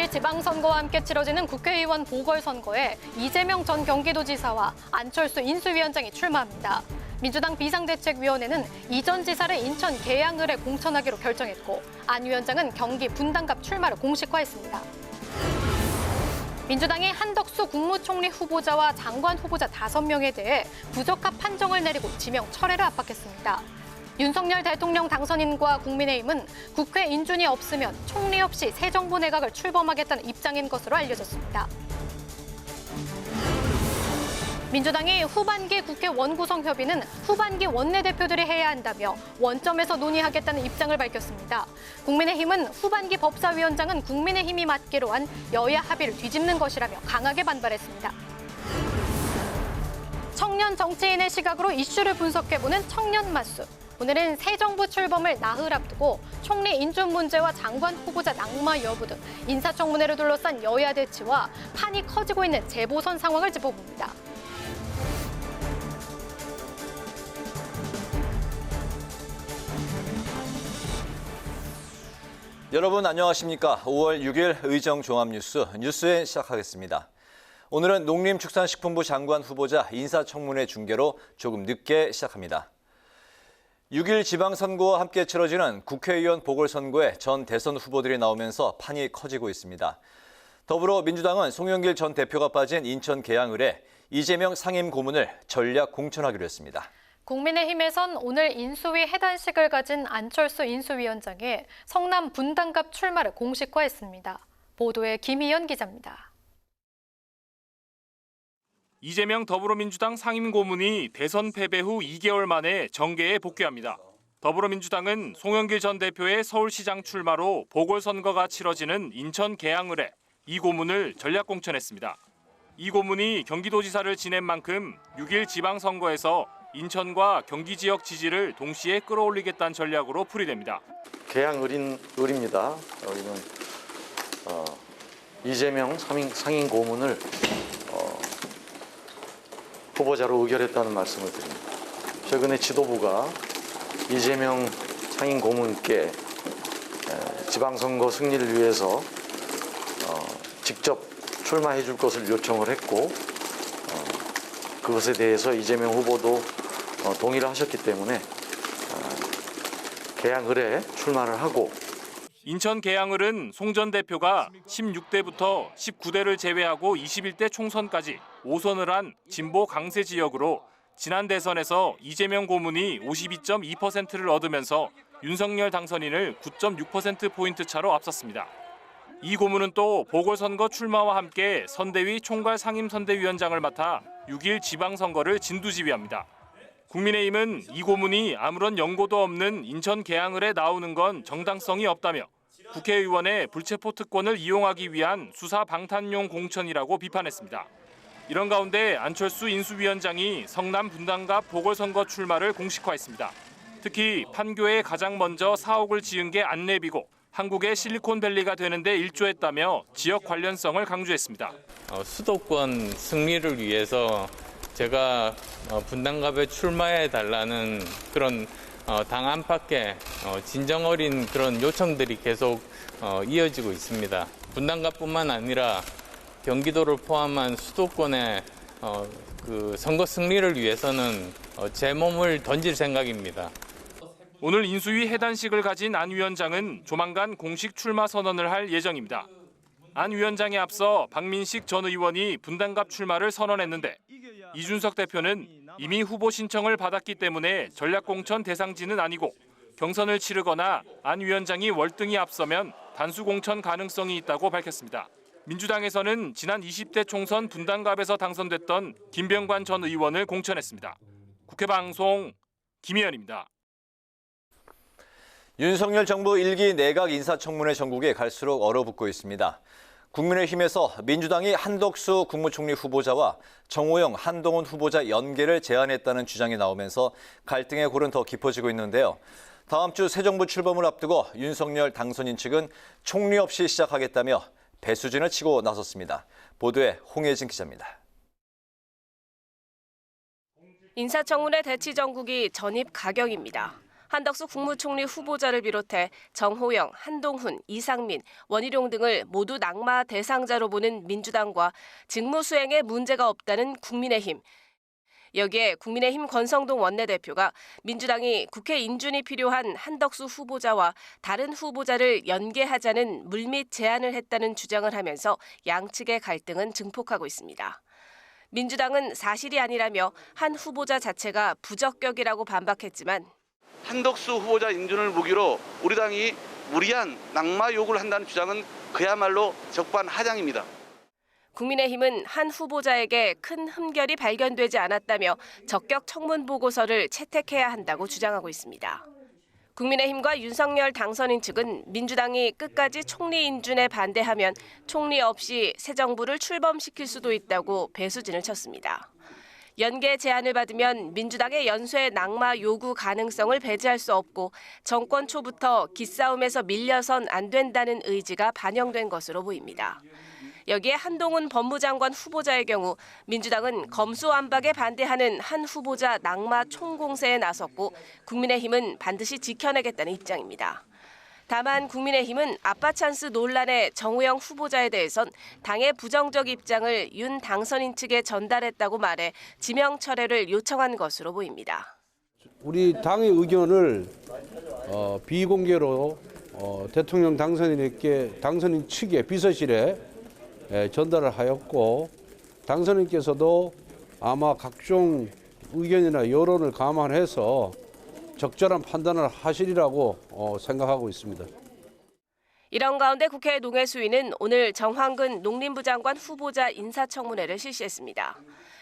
6일 지방선거와 함께 치러지는 국회의원 보궐선거에 이재명 전 경기도지사와 안철수 인수위원장이 출마합니다. 민주당 비상대책위원회는 이 전 지사를 인천 계양을에 공천하기로 결정했고 안 위원장은 경기 분당갑 출마를 공식화했습니다. 민주당이 한덕수 국무총리 후보자와 장관 후보자 5명에 대해 부적합 판정을 내리고 지명 철회를 압박했습니다. 윤석열 대통령 당선인과 국민의힘은 국회 인준이 없으면 총리 없이 새 정부 내각을 출범하겠다는 입장인 것으로 알려졌습니다. 민주당이 후반기 국회 원구성 협의는 후반기 원내대표들이 해야 한다며 원점에서 논의하겠다는 입장을 밝혔습니다. 국민의힘은 후반기 법사위원장은 국민의힘이 맡기로 한 여야 합의를 뒤집는 것이라며 강하게 반발했습니다. 청년 정치인의 시각으로 이슈를 분석해보는 청년 마수. 오늘은 새 정부 출범을 나흘 앞두고 총리 인준 문제와 장관 후보자 낙마 여부 등 인사청문회를 둘러싼 여야 대치와 판이 커지고 있는 재보선 상황을 짚어봅니다. 여러분 안녕하십니까? 5월 6일 의정종합뉴스 뉴스엔 시작하겠습니다. 오늘은 농림축산식품부 장관 후보자 인사청문회 중계로 조금 늦게 시작합니다. 6일 지방선거와 함께 치러지는 국회의원 보궐선거에 전 대선 후보들이 나오면서 판이 커지고 있습니다. 더불어민주당은 송영길 전 대표가 빠진 인천 계양을에 이재명 상임 고문을 전략 공천하기로 했습니다. 국민의힘에선 오늘 인수위 해단식을 가진 안철수 인수위원장이 성남 분당갑 출마를 공식화했습니다. 보도에 김희연 기자입니다. 이재명 더불어민주당 상임고문이 대선 패배 후 2개월 만에 정계에 복귀합니다. 더불어민주당은 송영길 전 대표의 서울시장 출마로 보궐선거가 치러지는 인천 계양을에 이 고문을 전략 공천했습니다. 이 고문이 경기도지사를 지낸 만큼 6일 지방선거에서 인천과 경기 지역 지지를 동시에 끌어올리겠다는 전략으로 풀이됩니다. 계양을입니다. 여기는 이재명 상임 고문을 후보자로 의결했다는 말씀을 드립니다. 최근에 지도부가 이재명 상임 고문께 지방선거 승리를 위해서 직접 출마해 줄 것을 요청을 했고 그것에 대해서 이재명 후보도 동의를 하셨기 때문에 계양을에 출마를 하고 인천 계양을은 송 전 대표가 16대부터 19대를 제외하고 21대 총선까지 5선을 한 진보 강세 지역으로 지난 대선에서 이재명 고문이 52.2%를 얻으면서 윤석열 당선인을 9.6%포인트 차로 앞섰습니다. 이 고문은 또 보궐선거 출마와 함께 선대위 총괄 상임선대위원장을 맡아 6일 지방선거를 진두지휘합니다. 국민의힘은 이 고문이 아무런 연고도 없는 인천 계양을에 나오는 건 정당성이 없다며 국회의원의 불체포 특권을 이용하기 위한 수사 방탄용 공천이라고 비판했습니다. 이런 가운데 안철수 인수위원장이 성남 분당갑 보궐선거 출마를 공식화했습니다. 특히 판교에 가장 먼저 사옥을 지은 게 안내비고 한국의 실리콘밸리가 되는데 일조했다며 지역 관련성을 강조했습니다. 수도권 승리를 위해서 제가 분당갑에 출마해달라는 그런 당 안팎의 진정 어린 그런 요청들이 계속 이어지고 있습니다. 분당갑뿐만 아니라 경기도를 포함한 수도권의 그 선거 승리를 위해서는 제 몸을 던질 생각입니다. 오늘 인수위 해단식을 가진 안 위원장은 조만간 공식 출마 선언을 할 예정입니다. 안 위원장에 앞서 박민식 전 의원이 분당갑 출마를 선언했는데 이준석 대표는 이미 후보 신청을 받았기 때문에 전략공천 대상지는 아니고 경선을 치르거나 안 위원장이 월등히 앞서면 단수 공천 가능성이 있다고 밝혔습니다. 민주당에서는 지난 20대 총선 분당갑에서 당선됐던 김병관 전 의원을 공천했습니다. 국회방송 김희연입니다. 윤석열 정부 1기 내각 인사청문회 전국에 갈수록 얼어붙고 있습니다. 국민의힘에서 민주당이 한덕수 국무총리 후보자와 정호영, 한동훈 후보자 연계를 제안했다는 주장이 나오면서 갈등의 골은 더 깊어지고 있는데요. 다음 주 새 정부 출범을 앞두고 윤석열 당선인 측은 총리 없이 시작하겠다며 배수진을 치고 나섰습니다. 보도에 홍혜진 기자입니다. 인사청문회 대치 전국이 전입 가경입니다. 한덕수 국무총리 후보자를 비롯해 정호영, 한동훈, 이상민, 원희룡 등을 모두 낙마 대상자로 보는 민주당과 직무 수행에 문제가 없다는 국민의힘. 여기에 국민의힘 권성동 원내대표가 민주당이 국회 인준이 필요한 한덕수 후보자와 다른 후보자를 연계하자는 물밑 제안을 했다는 주장을 하면서 양측의 갈등은 증폭하고 있습니다. 민주당은 사실이 아니라며 한 후보자 자체가 부적격이라고 반박했지만 한덕수 후보자 인준을 무기로 우리 당이 무리한 낙마 요구를 한다는 주장은 그야말로 적반하장입니다. 국민의힘은 한 후보자에게 큰 흠결이 발견되지 않았다며 적격 청문 보고서를 채택해야 한다고 주장하고 있습니다. 국민의힘과 윤석열 당선인 측은 민주당이 끝까지 총리 인준에 반대하면 총리 없이 새 정부를 출범시킬 수도 있다고 배수진을 쳤습니다. 연계 제안을 받으면 민주당의 연쇄 낙마 요구 가능성을 배제할 수 없고 정권 초부터 기싸움에서 밀려선 안 된다는 의지가 반영된 것으로 보입니다. 여기에 한동훈 법무장관 후보자의 경우 민주당은 검수완박에 반대하는 한 후보자 낙마 총공세에 나섰고 국민의힘은 반드시 지켜내겠다는 입장입니다. 다만 국민의힘은 아빠 찬스 논란의 정우영 후보자에 대해선 당의 부정적 입장을 윤 당선인 측에 전달했다고 말해 지명 철회를 요청한 것으로 보입니다. 우리 당의 의견을 비공개로 대통령 당선인 측의 비서실에 전달을 하였고 당선인께서도 아마 각종 의견이나 여론을 감안해서 적절한 판단을 하시리라고 생각하고 있습니다. 이런 가운데 국회 농해수위는 오늘 정황근 농림부 장관 후보자 인사청문회를 실시했습니다.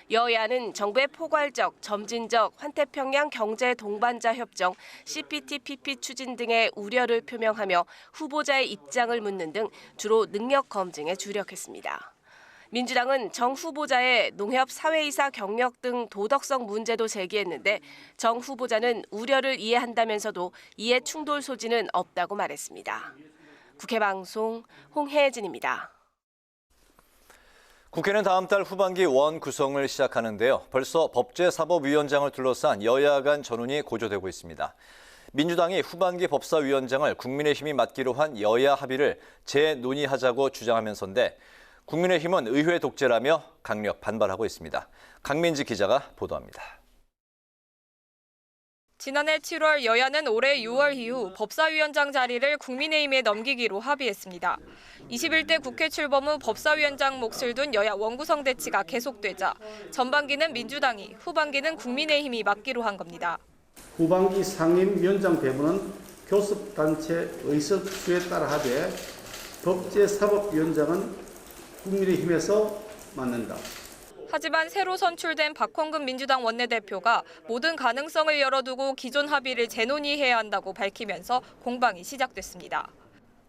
여야는 정부의 포괄적, 점진적, 환태평양 경제 동반자 협정, CPTPP 추진 등의 우려를 표명하며 후보자의 입장을 묻는 등 주로 능력 검증에 주력했습니다. 민주당은 정 후보자의 농협 사회이사 경력 등 도덕성 문제도 제기했는데 정 후보자는 우려를 이해한다면서도 이해 충돌 소지는 없다고 말했습니다. 국회방송 홍혜진입니다. 국회는 다음 달 후반기 원 구성을 시작하는데요. 벌써 법제사법위원장을 둘러싼 여야 간 전운이 고조되고 있습니다. 민주당이 후반기 법사위원장을 국민의힘이 맡기로 한 여야 합의를 재논의하자고 주장하면서인데 국민의힘은 의회 독재라며 강력 반발하고 있습니다. 강민지 기자가 보도합니다. 지난해 7월 여야는 올해 6월 이후 법사위원장 자리를 국민의힘에 넘기기로 합의했습니다. 21대 국회 출범 후 법사위원장 몫을 둔 여야 원구성 대치가 계속되자 전반기는 민주당이, 후반기는 국민의힘이 맡기로 한 겁니다. 후반기 상임위원장 배분은 교섭단체 의석수에 따라 하되 법제사법위원장은 국민의힘에서 맡는다. 하지만 새로 선출된 박홍근 민주당 원내대표가 모든 가능성을 열어두고 기존 합의를 재논의해야 한다고 밝히면서 공방이 시작됐습니다.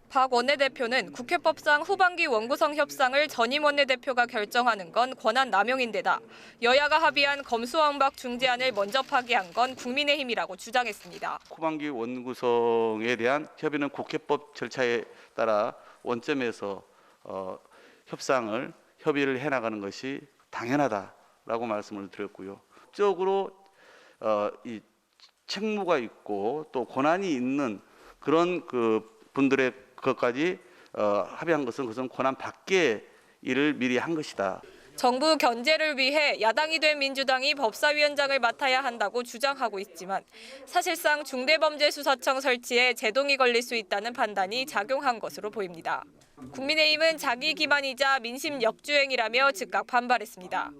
박 원내대표는 국회법상 후반기 원구성 협상을 전임 원내대표가 결정하는 건 권한 남용인데다 여야가 합의한 검수완박 중재안을 먼저 파기한 건 국민의힘이라고 주장했습니다. 후반기 원구성에 대한 협의는 국회법 절차에 따라 원점에서 협의를 해나가는 것이 당연하다라고 말씀을 드렸고요. 법적으로 이 책무가 있고 또 권한이 있는 그런 분들의 것까지 합의한 것은 그것은 권한 밖의 일을 미리 한 것이다. 정부 견제를 위해 야당이 된 민주당이 법사위원장을 맡아야 한다고 주장하고 있지만 사실상 중대범죄수사청 설치에 제동이 걸릴 수 있다는 판단이 작용한 것으로 보입니다. 국민의힘은 자기 기만이자 민심 역주행이라며 즉각 반발했습니다.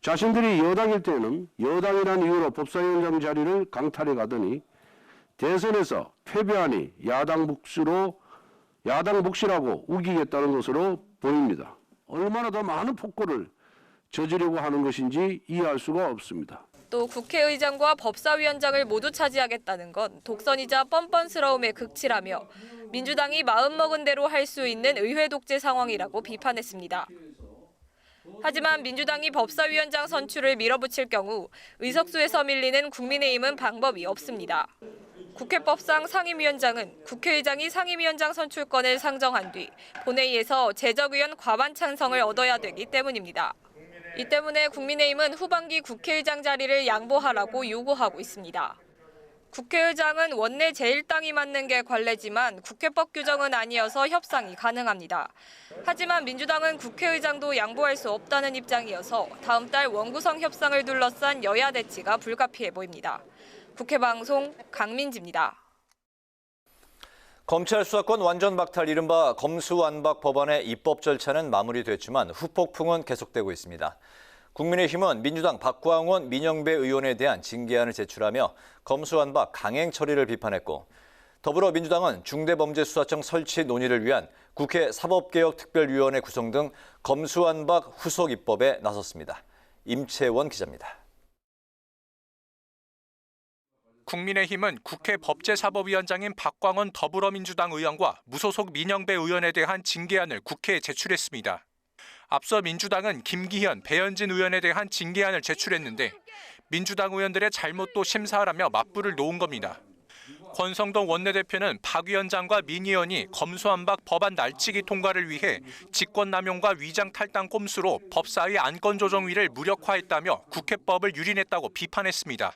자신들이 여당일 때는 여당이라는 이유로 법사위원장 자리를 강탈해 가더니 대선에서 패배하니 야당 몫이라고 우기겠다는 것으로 보입니다. 얼마나 더 많은 폭거를 저지르려고 하는 것인지 이해할 수가 없습니다. 또 국회의장과 법사위원장을 모두 차지하겠다는 건 독선이자 뻔뻔스러움의 극치라며 민주당이 마음먹은 대로 할 수 있는 의회 독재 상황이라고 비판했습니다. 하지만 민주당이 법사위원장 선출을 밀어붙일 경우 의석수에서 밀리는 국민의힘은 방법이 없습니다. 국회법상 상임위원장은 국회의장이 상임위원장 선출권을 상정한 뒤 본회의에서 재적의원 과반 찬성을 얻어야 되기 때문입니다. 이 때문에 국민의힘은 후반기 국회의장 자리를 양보하라고 요구하고 있습니다. 국회의장은 원내 제1당이 맡는 게 관례지만 국회법 규정은 아니어서 협상이 가능합니다. 하지만 민주당은 국회의장도 양보할 수 없다는 입장이어서 다음 달 원구성 협상을 둘러싼 여야 대치가 불가피해 보입니다. 국회방송 강민지입니다. 검찰 수사권 완전 박탈 이른바 검수완박 법안의 입법 절차는 마무리됐지만 후폭풍은 계속되고 있습니다. 국민의힘은 민주당 박광원, 민영배 의원에 대한 징계안을 제출하며 검수완박 강행 처리를 비판했고, 더불어민주당은 중대범죄수사청 설치 논의를 위한 국회 사법개혁특별위원회 구성 등 검수완박 후속 입법에 나섰습니다. 임채원 기자입니다. 국민의힘은 국회 법제사법위원장인 박광원 더불어민주당 의원과 무소속 민영배 의원에 대한 징계안을 국회에 제출했습니다. 앞서 민주당은 김기현, 배현진 의원에 대한 징계안을 제출했는데 민주당 의원들의 잘못도 심사하라며 맞불을 놓은 겁니다. 권성동 원내대표는 박 위원장과 민 의원이 검수완박 법안 날치기 통과를 위해 직권남용과 위장탈당 꼼수로 법사위 안건조정위를 무력화했다며 국회법을 유린했다고 비판했습니다.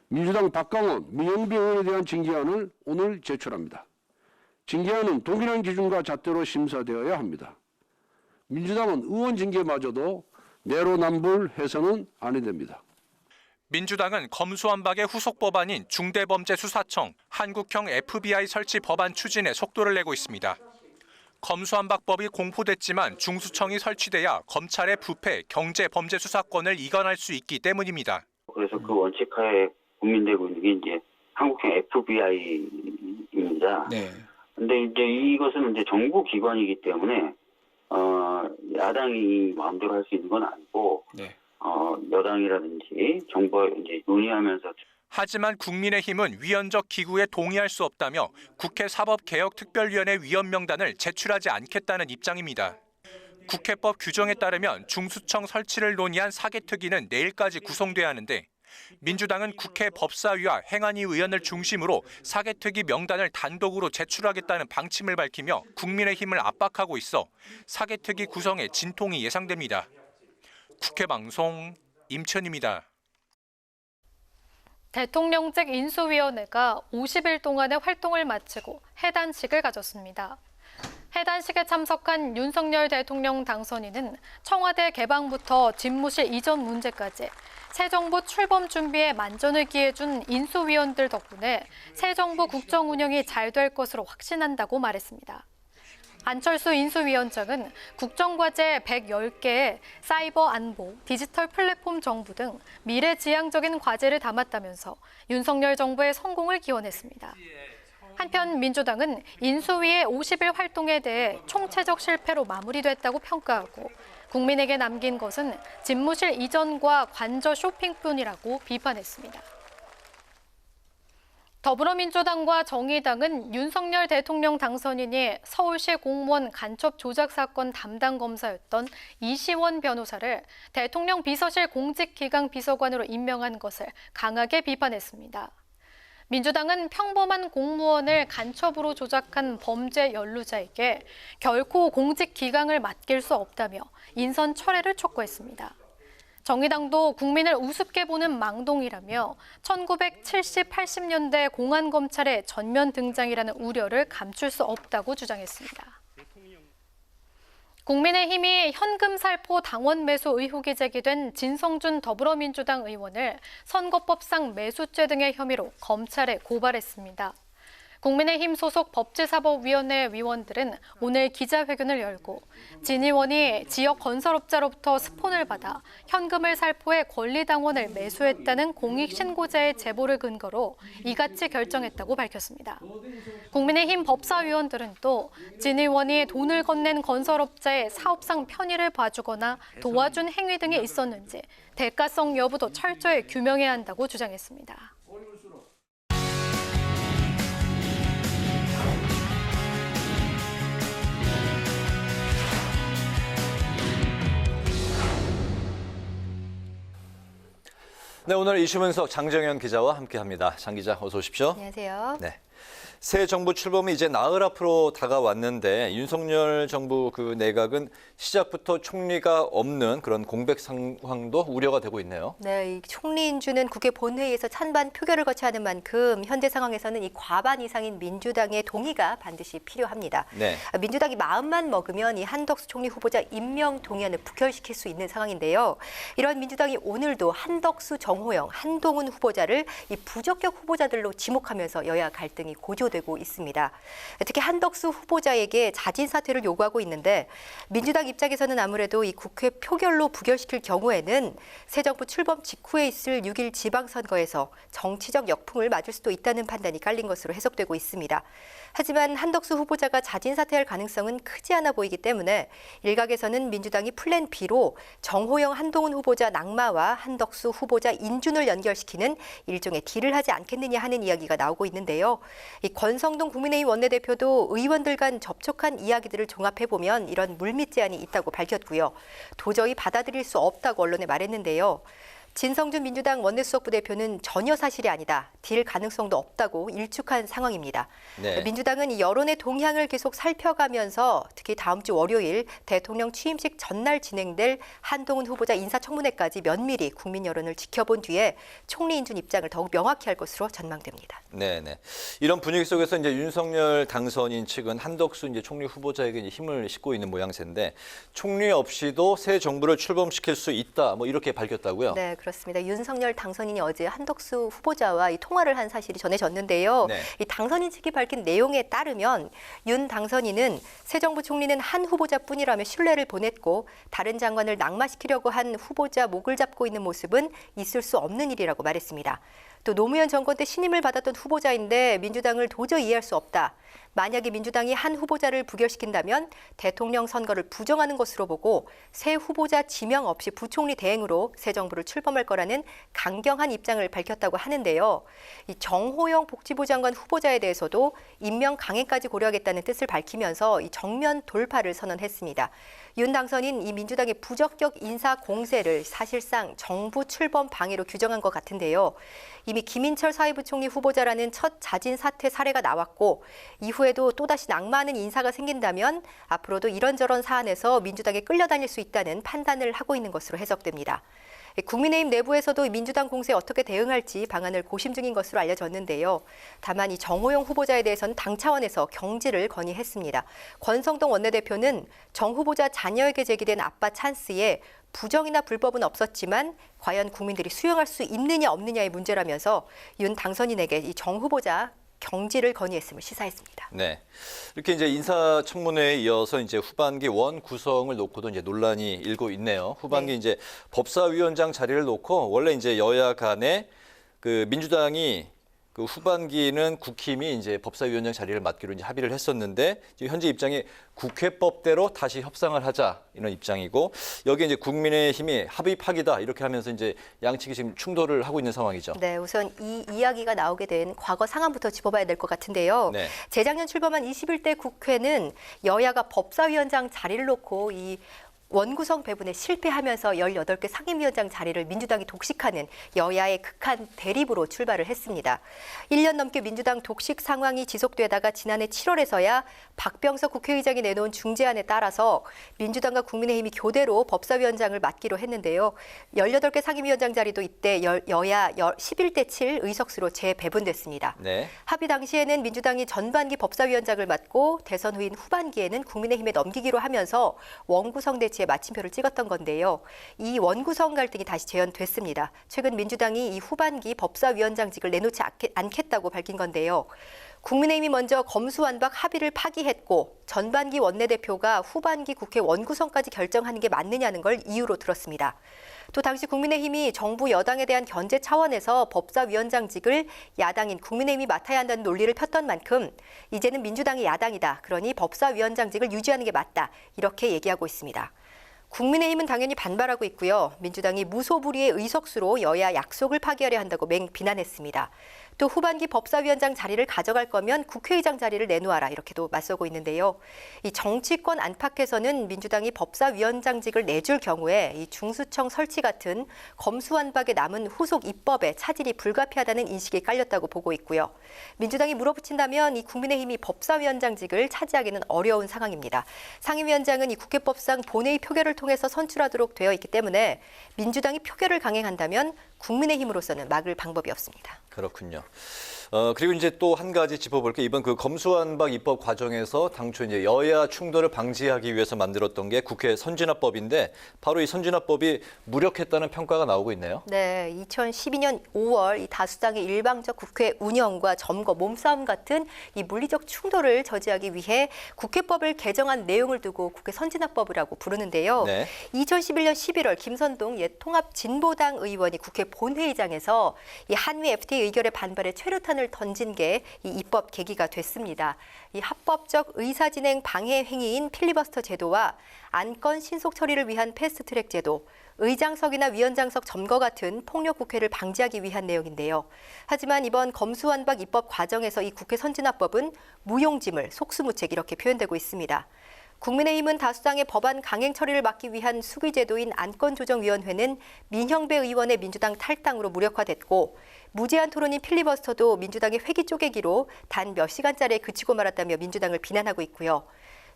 민주당 박광원, 민영배 의원에 대한 징계안을 오늘 제출합니다. 징계안은 동일한 기준과 잣대로 심사되어야 합니다. 민주당은 의원 징계마저도 내로남불해서는 아니 됩니다. 민주당은 검수완박의 후속 법안인 중대범죄수사청, 한국형 FBI 설치 법안 추진에 속도를 내고 있습니다. 검수완박법이 공포됐지만 중수청이 설치돼야 검찰의 부패, 경제범죄 수사권을 이관할 수 있기 때문입니다. 그래서 그 원칙하에 국민되고 있는 게 이제 한국형 FBI입니다. 네. 근데 이제 이것은 이제 정부 기관이기 때문에 야당이 마음대로 할 수 있는 건 아니고, 네. 여당이라든지 정부와 이제 논의하면서. 하지만 국민의힘은 위헌적 기구에 동의할 수 없다며 국회 사법개혁특별위원회 위원 명단을 제출하지 않겠다는 입장입니다. 국회법 규정에 따르면 중수청 설치를 논의한 사개특위는 내일까지 구성돼야 하는데 민주당은 국회 법사위와 행안위 의원을 중심으로 사개특위 명단을 단독으로 제출하겠다는 방침을 밝히며 국민의힘을 압박하고 있어 사개특위 구성에 진통이 예상됩니다. 국회방송 임천입니다. 대통령직 인수위원회가 50일 동안의 활동을 마치고 해단식을 가졌습니다. 해단식에 참석한 윤석열 대통령 당선인은 청와대 개방부터 집무실 이전 문제까지 새 정부 출범 준비에 만전을 기해준 인수위원들 덕분에 새 정부 국정 운영이 잘 될 것으로 확신한다고 말했습니다. 안철수 인수위원장은 국정과제 110개의 사이버 안보, 디지털 플랫폼 정부 등 미래지향적인 과제를 담았다면서 윤석열 정부의 성공을 기원했습니다. 한편 민주당은 인수위의 50일 활동에 대해 총체적 실패로 마무리됐다고 평가하고 국민에게 남긴 것은 집무실 이전과 관저 쇼핑뿐이라고 비판했습니다. 더불어민주당과 정의당은 윤석열 대통령 당선인이 서울시 공무원 간첩 조작 사건 담당 검사였던 이시원 변호사를 대통령 비서실 공직기강 비서관으로 임명한 것을 강하게 비판했습니다. 민주당은 평범한 공무원을 간첩으로 조작한 범죄 연루자에게 결코 공직기강을 맡길 수 없다며 인선 철회를 촉구했습니다. 정의당도 국민을 우습게 보는 망동이라며 1970, 80년대 공안검찰의 전면 등장이라는 우려를 감출 수 없다고 주장했습니다. 국민의힘이 현금 살포 당원 매수 의혹이 제기된 진성준 더불어민주당 의원을 선거법상 매수죄 등의 혐의로 검찰에 고발했습니다. 국민의힘 소속 법제사법위원회 위원들은 오늘 기자회견을 열고 진 의원이 지역 건설업자로부터 스폰을 받아 현금을 살포해 권리당원을 매수했다는 공익신고자의 제보를 근거로 이같이 결정했다고 밝혔습니다. 국민의힘 법사위원들은 또 진 의원이 돈을 건넨 건설업자의 사업상 편의를 봐주거나 도와준 행위 등이 있었는지 대가성 여부도 철저히 규명해야 한다고 주장했습니다. 네, 오늘 이슈 분석 장정현 기자와 함께합니다. 장 기자, 어서 오십시오. 안녕하세요. 네, 새 정부 출범이 이제 나흘 앞으로 다가왔는데 윤석열 정부 그 내각은 시작부터 총리가 없는 그런 공백 상황도 우려가 되고 있네요. 네, 이 총리 인준은 국회 본회의에서 찬반 표결을 거쳐야 하는 만큼 현재 상황에서는 이 과반 이상인 민주당의 동의가 반드시 필요합니다. 네. 민주당이 마음만 먹으면 이 한덕수 총리 후보자 임명 동의안을 부결시킬 수 있는 상황인데요. 이런 민주당이 오늘도 한덕수, 정호영, 한동훈 후보자를 이 부적격 후보자들로 지목하면서 여야 갈등이 고조되고 있습니다. 특히 한덕수 후보자에게 자진 사퇴를 요구하고 있는데 민주당 입장에서는 아무래도 이 국회 표결로 부결시킬 경우에는 새 정부 출범 직후에 있을 6일 지방선거에서 정치적 역풍을 맞을 수도 있다는 판단이 깔린 것으로 해석되고 있습니다. 하지만 한덕수 후보자가 자진 사퇴할 가능성은 크지 않아 보이기 때문에 일각에서는 민주당이 플랜 B로 정호영, 한동훈 후보자 낙마와 한덕수 후보자 인준을 연결시키는 일종의 딜을 하지 않겠느냐 하는 이야기가 나오고 있는데요. 이 권성동 국민의힘 원내대표도 의원들 간 접촉한 이야기들을 종합해보면 이런 물밑 제안이 있다고 밝혔고요. 도저히 받아들일 수 없다고 언론에 말했는데요. 진성준 민주당 원내수석 부대표는 전혀 사실이 아니다. 딜 가능성도 없다고 일축한 상황입니다. 네. 민주당은 이 여론의 동향을 계속 살펴가면서 특히 다음 주 월요일 대통령 취임식 전날 진행될 한동훈 후보자 인사청문회까지 면밀히 국민 여론을 지켜본 뒤에 총리 인준 입장을 더욱 명확히 할 것으로 전망됩니다. 네네. 이런 분위기 속에서 이제 윤석열 당선인 측은 한덕수 이제 총리 후보자에게 이제 힘을 싣고 있는 모양새인데 총리 없이도 새 정부를 출범시킬 수 있다. 뭐 이렇게 밝혔다고요? 네, 그렇습니다. 윤석열 당선인이 어제 한덕수 후보자와 이 통화를 한 사실이 전해졌는데요. 네. 이 당선인 측이 밝힌 내용에 따르면 윤 당선인은 새 정부 총리는 한 후보자뿐이라며 신뢰를 보냈고 다른 장관을 낙마시키려고 한 후보자 목을 잡고 있는 모습은 있을 수 없는 일이라고 말했습니다. 또 노무현 정권 때 신임을 받았던 후보자인데 민주당을 도저히 이해할 수 없다. 만약에 민주당이 한 후보자를 부결시킨다면 대통령 선거를 부정하는 것으로 보고 새 후보자 지명 없이 부총리 대행으로 새 정부를 출범할 거라는 강경한 입장을 밝혔다고 하는데요. 이 정호영 복지부 장관 후보자에 대해서도 임명 강행까지 고려하겠다는 뜻을 밝히면서 이 정면 돌파를 선언했습니다. 윤 당선인 이 민주당의 부적격 인사 공세를 사실상 정부 출범 방해로 규정한 것 같은데요. 이미 김인철 사회부총리 후보자라는 첫 자진 사퇴 사례가 나왔고 이후에도 또다시 낙마하는 인사가 생긴다면 앞으로도 이런저런 사안에서 민주당에 끌려다닐 수 있다는 판단을 하고 있는 것으로 해석됩니다. 국민의힘 내부에서도 민주당 공세에 어떻게 대응할지 방안을 고심 중인 것으로 알려졌는데요. 다만 이 정호영 후보자에 대해서는 당 차원에서 경질을 건의했습니다. 권성동 원내대표는 정 후보자 자녀에게 제기된 아빠 찬스에 부정이나 불법은 없었지만 과연 국민들이 수용할 수 있느냐 없느냐의 문제라면서 윤 당선인에게 이 정 후보자 경질을 건의했음을 시사했습니다. 네, 이렇게 이제 인사청문회에 이어서 이제 후반기 원 구성을 놓고도 이제 논란이 일고 있네요. 후반기 네. 이제 법사위원장 자리를 놓고 원래 이제 여야 간에 그 민주당이 그 후반기는 국힘이 이제 법사위원장 자리를 맡기로 이제 합의를 했었는데 지금 현재 입장이 국회법대로 다시 협상을 하자 이런 입장이고 여기에 이제 국민의힘이 합의 파기다 이렇게 하면서 이제 양측이 지금 충돌을 하고 있는 상황이죠. 네, 우선 이 이야기가 나오게 된 과거 상황부터 짚어봐야 될 것 같은데요. 네. 재작년 출범한 21대 국회는 여야가 법사위원장 자리를 놓고 이 원구성 배분에 실패하면서 18개 상임위원장 자리를 민주당이 독식하는 여야의 극한 대립으로 출발을 했습니다. 1년 넘게 민주당 독식 상황이 지속되다가 지난해 7월에서야 박병석 국회의장이 내놓은 중재안에 따라서 민주당과 국민의힘이 교대로 법사위원장을 맡기로 했는데요. 18개 상임위원장 자리도 이때 여야 11대 7 의석수로 재배분됐습니다. 네. 합의 당시에는 민주당이 전반기 법사위원장을 맡고 대선 후인 후반기에는 국민의힘에 넘기기로 하면서 원구성 대치에 마침표를 찍었던 건데요. 이 원구성 갈등이 다시 재현됐습니다. 최근 민주당이 이 후반기 법사위원장직을 내놓지 않겠다고 밝힌 건데요. 국민의힘이 먼저 검수완박 합의를 파기했고 전반기 원내대표가 후반기 국회 원구성까지 결정하는 게 맞느냐는 걸 이유로 들었습니다. 또 당시 국민의힘이 정부 여당에 대한 견제 차원에서 법사위원장직을 야당인 국민의힘이 맡아야 한다는 논리를 폈던 만큼 이제는 민주당이 야당이다. 그러니 법사위원장직을 유지하는 게 맞다. 이렇게 얘기하고 있습니다. 국민의힘은 당연히 반발하고 있고요. 민주당이 무소불위의 의석수로 여야 약속을 파기하려 한다고 비난했습니다. 또 후반기 법사위원장 자리를 가져갈 거면 국회의장 자리를 내놓아라 이렇게도 맞서고 있는데요. 이 정치권 안팎에서는 민주당이 법사위원장직을 내줄 경우에 이 중수청 설치 같은 검수완박에 남은 후속 입법에 차질이 불가피하다는 인식이 깔렸다고 보고 있고요. 민주당이 물어붙인다면 이 국민의힘이 법사위원장직을 차지하기는 어려운 상황입니다. 상임위원장은 이 국회법상 본회의 표결을 통해서 선출하도록 되어 있기 때문에 민주당이 표결을 강행한다면 국민의힘으로서는 막을 방법이 없습니다. 그렇군요. 그리고 이제 또 한 가지 짚어볼 게 이번 그 검수완박 입법 과정에서 당초 이제 여야 충돌을 방지하기 위해서 만들었던 게 국회 선진화법인데 바로 이 선진화법이 무력했다는 평가가 나오고 있네요. 네, 2012년 5월 이 다수당의 일방적 국회 운영과 점거, 몸싸움 같은 이 물리적 충돌을 저지하기 위해 국회법을 개정한 내용을 두고 국회 선진화법이라고 부르는데요. 네. 2011년 11월 김선동 옛 통합진보당 의원이 국회 본회의장에서 이 한미 FTA 의결에 반발해 최루탄을 던진 게 이 입법 계기가 됐습니다. 이 합법적 의사진행 방해 행위인 필리버스터 제도와 안건 신속 처리를 위한 패스트트랙 제도, 의장석이나 위원장석 점거 같은 폭력 국회를 방지하기 위한 내용인데요. 하지만 이번 검수완박 입법 과정에서 이 국회 선진화법은 무용지물, 속수무책 이렇게 표현되고 있습니다. 국민의힘은 다수당의 법안 강행 처리를 막기 위한 수기제도인 안건조정위원회는 민형배 의원의 민주당 탈당으로 무력화됐고 무제한 토론인 필리버스터도 민주당의 회기 쪼개기로 단 몇 시간짜리에 그치고 말았다며 민주당을 비난하고 있고요.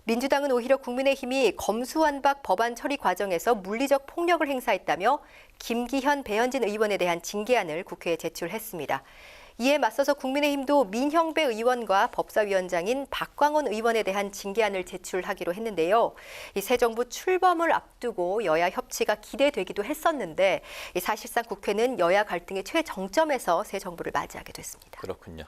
민주당은 오히려 국민의힘이 검수완박 법안 처리 과정에서 물리적 폭력을 행사했다며 김기현, 배현진 의원에 대한 징계안을 국회에 제출했습니다. 이에 맞서서 국민의힘도 민형배 의원과 법사위원장인 박광원 의원에 대한 징계안을 제출하기로 했는데요. 이 새 정부 출범을 앞두고 여야 협치가 기대되기도 했었는데 사실상 국회는 여야 갈등의 최정점에서 새 정부를 맞이하게 됐습니다. 그렇군요.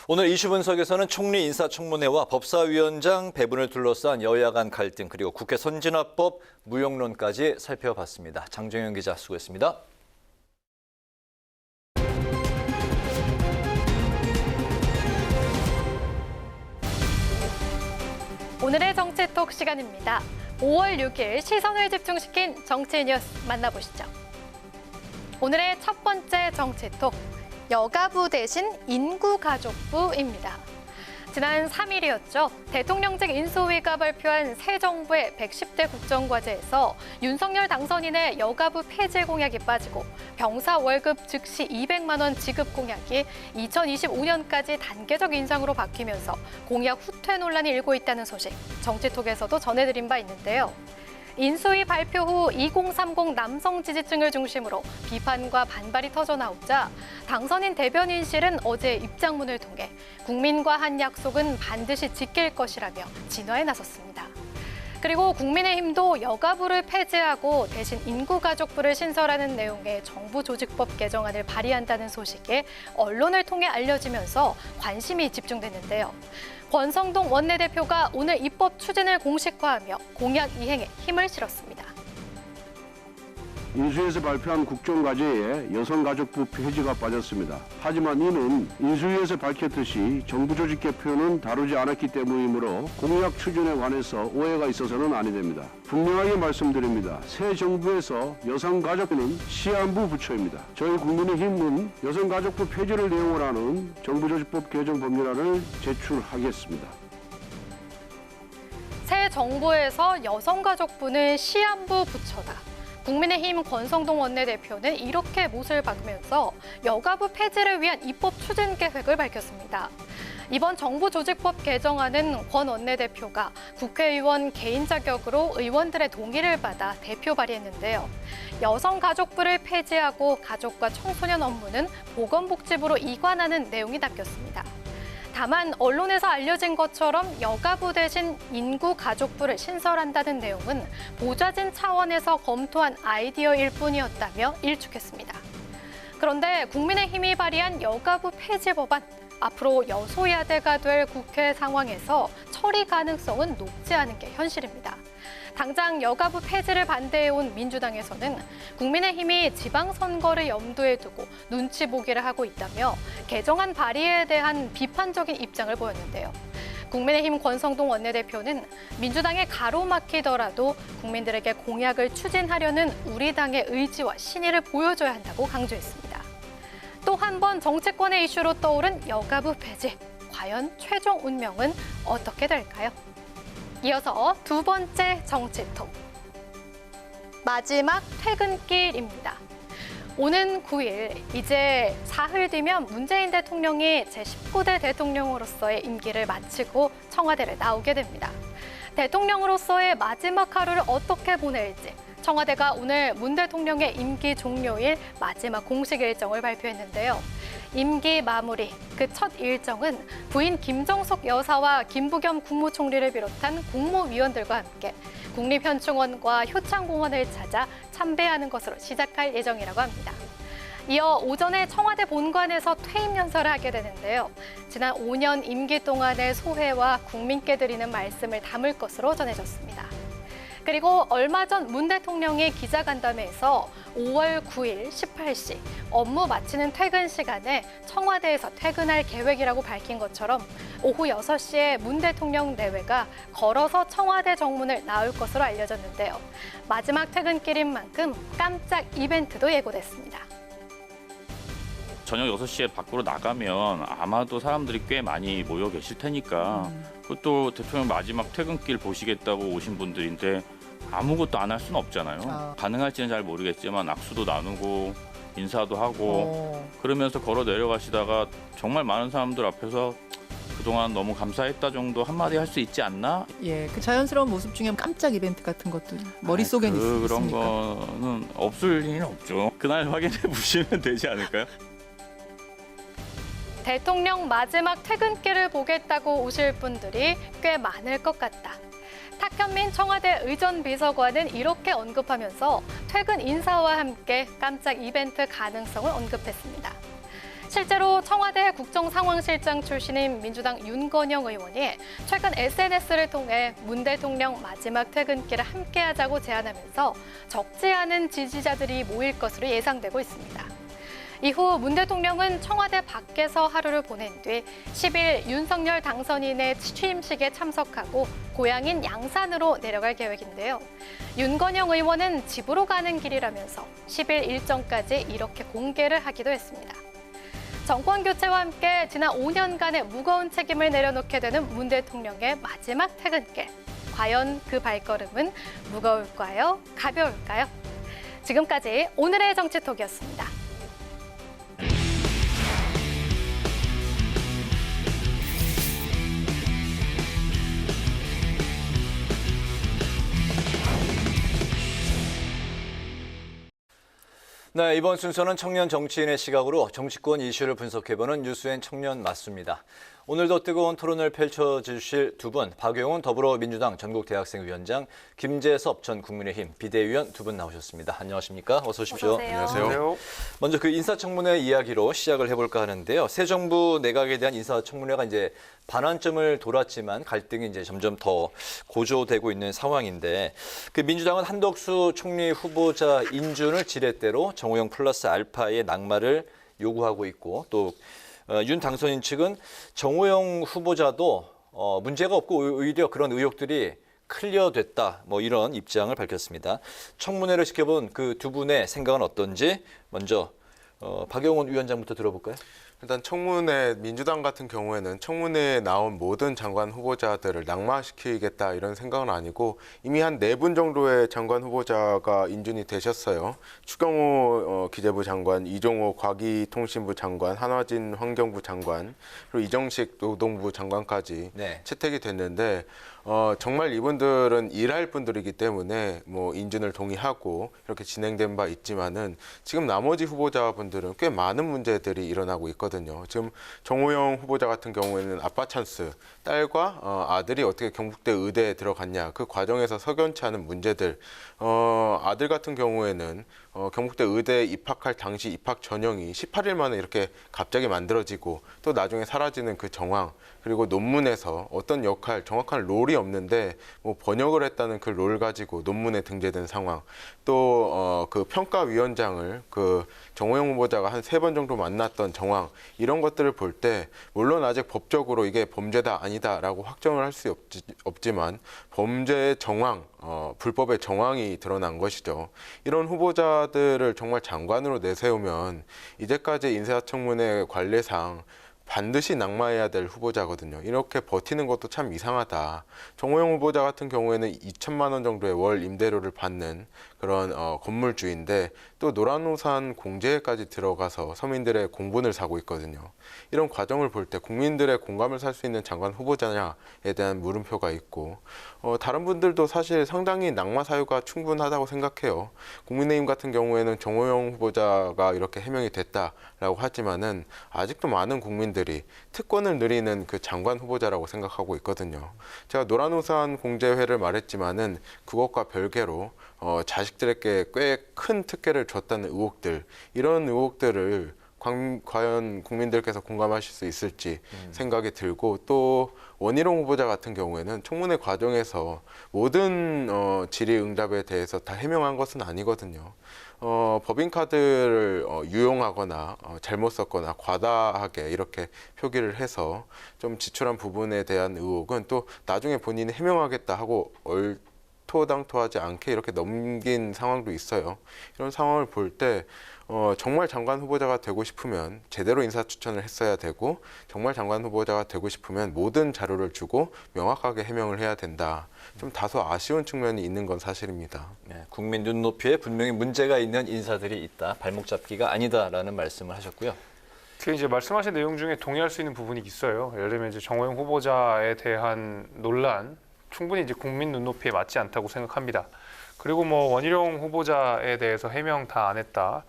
오늘 이슈 분석에서는 총리 인사청문회와 법사위원장 배분을 둘러싼 여야 간 갈등 그리고 국회 선진화법 무용론까지 살펴봤습니다. 장정현 기자 수고했습니다. 오늘의 정치톡 시간입니다. 5월 6일 시선을 집중시킨 정치 뉴스 만나보시죠. 오늘의 첫 번째 정치톡, 여가부 대신 인구가족부입니다. 지난 3일이었죠. 대통령직 인수위가 발표한 새 정부의 110대 국정과제에서 윤석열 당선인의 여가부 폐지 공약이 빠지고 병사 월급 즉시 200만 원 지급 공약이 2025년까지 단계적 인상으로 바뀌면서 공약 후퇴 논란이 일고 있다는 소식 정치톡에서도 전해드린 바 있는데요. 인수위 발표 후 2030 남성 지지층을 중심으로 비판과 반발이 터져나오자 당선인 대변인실은 어제 입장문을 통해 국민과 한 약속은 반드시 지킬 것이라며 진화에 나섰습니다. 그리고 국민의힘도 여가부를 폐지하고 대신 인구가족부를 신설하는 내용의 정부 조직법 개정안을 발의한다는 소식에 언론을 통해 알려지면서 관심이 집중됐는데요. 권성동 원내대표가 오늘 입법 추진을 공식화하며 공약 이행에 힘을 실었습니다. 인수위에서 발표한 국정과제에 여성가족부 폐지가 빠졌습니다. 하지만 이는 인수위에서 밝혔듯이 정부 조직 개표는 다루지 않았기 때문이므로 공약 추진에 관해서 오해가 있어서는 아니 됩니다. 분명하게 말씀드립니다. 새 정부에서 여성가족부는 시한부 부처입니다. 저희 국민의힘은 여성가족부 폐지를 내용으로 하는 정부조직법 개정 법률안을 제출하겠습니다. 새 정부에서 여성가족부는 시한부 부처다. 국민의힘 권성동 원내대표는 이렇게 못을 박으면서 여가부 폐지를 위한 입법 추진 계획을 밝혔습니다. 이번 정부 조직법 개정안은 권 원내대표가 국회의원 개인 자격으로 의원들의 동의를 받아 대표 발의했는데요. 여성가족부를 폐지하고 가족과 청소년 업무는 보건복지부로 이관하는 내용이 담겼습니다. 다만 언론에서 알려진 것처럼 여가부 대신 인구가족부를 신설한다는 내용은 보좌진 차원에서 검토한 아이디어일 뿐이었다며 일축했습니다. 그런데 국민의힘이 발의한 여가부 폐지 법안, 앞으로 여소야대가 될 국회 상황에서 처리 가능성은 높지 않은 게 현실입니다. 당장 여가부 폐지를 반대해온 민주당에서는 국민의힘이 지방선거를 염두에 두고 눈치 보기를 하고 있다며 개정안 발의에 대한 비판적인 입장을 보였는데요. 국민의힘 권성동 원내대표는 민주당에 가로막히더라도 국민들에게 공약을 추진하려는 우리 당의 의지와 신의를 보여줘야 한다고 강조했습니다. 또 한 번 정치권의 이슈로 떠오른 여가부 폐지. 과연 최종 운명은 어떻게 될까요? 이어서 두 번째 정치톡. 마지막 퇴근길입니다. 오는 9일, 이제 사흘 뒤면 문재인 대통령이 제19대 대통령으로서의 임기를 마치고 청와대를 나오게 됩니다. 대통령으로서의 마지막 하루를 어떻게 보낼지, 청와대가 오늘 문 대통령의 임기 종료일 마지막 공식 일정을 발표했는데요. 임기 마무리, 그 첫 일정은 부인 김정숙 여사와 김부겸 국무총리를 비롯한 국무위원들과 함께 국립현충원과 효창공원을 찾아 참배하는 것으로 시작할 예정이라고 합니다. 이어 오전에 청와대 본관에서 퇴임 연설을 하게 되는데요. 지난 5년 임기 동안의 소회와 국민께 드리는 말씀을 담을 것으로 전해졌습니다. 그리고 얼마 전 문 대통령이 기자간담회에서 5월 9일 18시 업무 마치는 퇴근 시간에 청와대에서 퇴근할 계획이라고 밝힌 것처럼 오후 6시에 문 대통령 내외가 걸어서 청와대 정문을 나올 것으로 알려졌는데요. 마지막 퇴근길인 만큼 깜짝 이벤트도 예고됐습니다. 저녁 6시에 밖으로 나가면 아마도 사람들이 꽤 많이 모여 계실 테니까 그것도 대통령 마지막 퇴근길 보시겠다고 오신 분들인데 아무것도 안 할 수는 없잖아요. 가능할지는 잘 모르겠지만 악수도 나누고 인사도 하고 그러면서 걸어 내려가시다가 정말 많은 사람들 앞에서 그동안 너무 감사했다 정도 한마디 할 수 있지 않나? 예, 그 자연스러운 모습 중에 깜짝 이벤트 같은 것도 머릿속엔 있습니까? 그런 거는 없을 리는 없죠. 그날 확인해 보시면 되지 않을까요? 대통령 마지막 퇴근길을 보겠다고 오실 분들이 꽤 많을 것 같다. 탁현민 청와대 의전비서관은 이렇게 언급하면서 퇴근 인사와 함께 깜짝 이벤트 가능성을 언급했습니다. 실제로 청와대 국정상황실장 출신인 민주당 윤건영 의원이 최근 SNS를 통해 문 대통령 마지막 퇴근길을 함께하자고 제안하면서 적지 않은 지지자들이 모일 것으로 예상되고 있습니다. 이후 문 대통령은 청와대 밖에서 하루를 보낸 뒤 10일 윤석열 당선인의 취임식에 참석하고 고향인 양산으로 내려갈 계획인데요. 윤건영 의원은 집으로 가는 길이라면서 10일 일정까지 이렇게 공개를 하기도 했습니다. 정권 교체와 함께 지난 5년간의 무거운 책임을 내려놓게 되는 문 대통령의 마지막 퇴근길. 과연 그 발걸음은 무거울까요? 가벼울까요? 지금까지 오늘의 정치톡이었습니다. 네, 이번 순서는 청년 정치인의 시각으로 정치권 이슈를 분석해보는 뉴스엔 청년 맞습니다. 오늘도 뜨거운 토론을 펼쳐주실 두 분, 박용훈 더불어민주당 전국대학생위원장, 김재섭 전 국민의힘 비대위원 두 분 나오셨습니다. 안녕하십니까? 어서 오십시오. 안녕하세요. 먼저 그 인사청문회 이야기로 시작을 해볼까 하는데요. 새 정부 내각에 대한 인사청문회가 이제 반환점을 돌았지만 갈등이 이제 점점 더 고조되고 있는 상황인데 그 민주당은 한덕수 총리 후보자 인준을 지렛대로 정호영 플러스 알파의 낙마를 요구하고 있고 또 윤 당선인 측은 정호영 후보자도 문제가 없고 오히려 그런 의혹들이 클리어됐다 뭐 이런 입장을 밝혔습니다. 청문회를 지켜본 그 두 분의 생각은 어떤지 먼저 박용훈 위원장부터 들어볼까요? 일단 청문회 민주당 같은 경우에는 청문회에 나온 모든 장관 후보자들을 낙마시키겠다 이런 생각은 아니고 이미 한 4분 정도의 장관 후보자가 인준이 되셨어요. 추경호 기재부 장관, 이종호 과기통신부 장관, 한화진 환경부 장관, 그리고 이정식 노동부 장관까지 채택이 됐는데 정말 이분들은 일할 분들이기 때문에 뭐 인준을 동의하고 이렇게 진행된 바 있지만은 지금 나머지 후보자분들은 꽤 많은 문제들이 일어나고 있거든요. 지금 정호영 후보자 같은 경우에는 아빠 찬스, 딸과 아들이 어떻게 경북대 의대에 들어갔냐 그 과정에서 석연치 않은 문제들, 아들 같은 경우에는 경북대 의대에 입학할 당시 입학 전형이 18일 만에 이렇게 갑자기 만들어지고 또 나중에 사라지는 그 정황, 그리고 논문에서 어떤 역할, 정확한 롤이 없는데 뭐 번역을 했다는 그 롤 가지고 논문에 등재된 상황, 또 그 평가위원장을 그 정호영 후보자가 한 3번 정도 만났던 정황, 이런 것들을 볼 때 물론 아직 법적으로 이게 범죄다 아니다라고 확정을 할 수 없지만 범죄의 정황, 불법의 정황이 드러난 것이죠. 이런 후보자들을 정말 장관으로 내세우면 이제까지 인사청문회 관례상 반드시 낙마해야 될 후보자거든요. 이렇게 버티는 것도 참 이상하다. 정호영 후보자 같은 경우에는 2천만 원 정도의 월 임대료를 받는 그런 건물주인데 또 노란우산 공제까지 들어가서 서민들의 공분을 사고 있거든요. 이런 과정을 볼 때 국민들의 공감을 살 수 있는 장관 후보자냐에 대한 물음표가 있고 다른 분들도 사실 상당히 낙마 사유가 충분하다고 생각해요. 국민의힘 같은 경우에는 정호영 후보자가 이렇게 해명이 됐다라고 하지만은 아직도 많은 국민들이 특권을 누리는 그 장관 후보자라고 생각하고 있거든요. 제가 노란우산 공제회를 말했지만은 그것과 별개로 자식들에게 꽤 큰 특혜를 줬다는 의혹들, 이런 의혹들을 과연 국민들께서 공감하실 수 있을지 생각이 들고, 또 원희룡 후보자 같은 경우에는 청문회 과정에서 모든 질의응답에 대해서 다 해명한 것은 아니거든요. 법인카드를 유용하거나 잘못 썼거나 과다하게 이렇게 표기를 해서 좀 지출한 부분에 대한 의혹은 또 나중에 본인이 해명하겠다 하고 얼토당토하지 않게 이렇게 넘긴 상황도 있어요. 이런 상황을 볼 때 정말 장관 후보자가 되고 싶으면 제대로 인사추천을 했어야 되고, 정말 장관 후보자가 되고 싶으면 모든 자료를 주고 명확하게 해명을 해야 된다. 좀 다소 아쉬운 측면이 있는 건 사실입니다. 네, 국민 눈높이에 분명히 문제가 있는 인사들이 있다. 발목 잡기가 아니다라는 말씀을 하셨고요. 그 이제 말씀하신 내용 중에 동의할 수 있는 부분이 있어요. 예를 들면 이제 정호영 후보자에 대한 논란, 충분히 이제 국민 눈높이에 맞지 않다고 생각합니다. 그리고 뭐 원희룡 후보자에 대해서 해명 다 안 했다.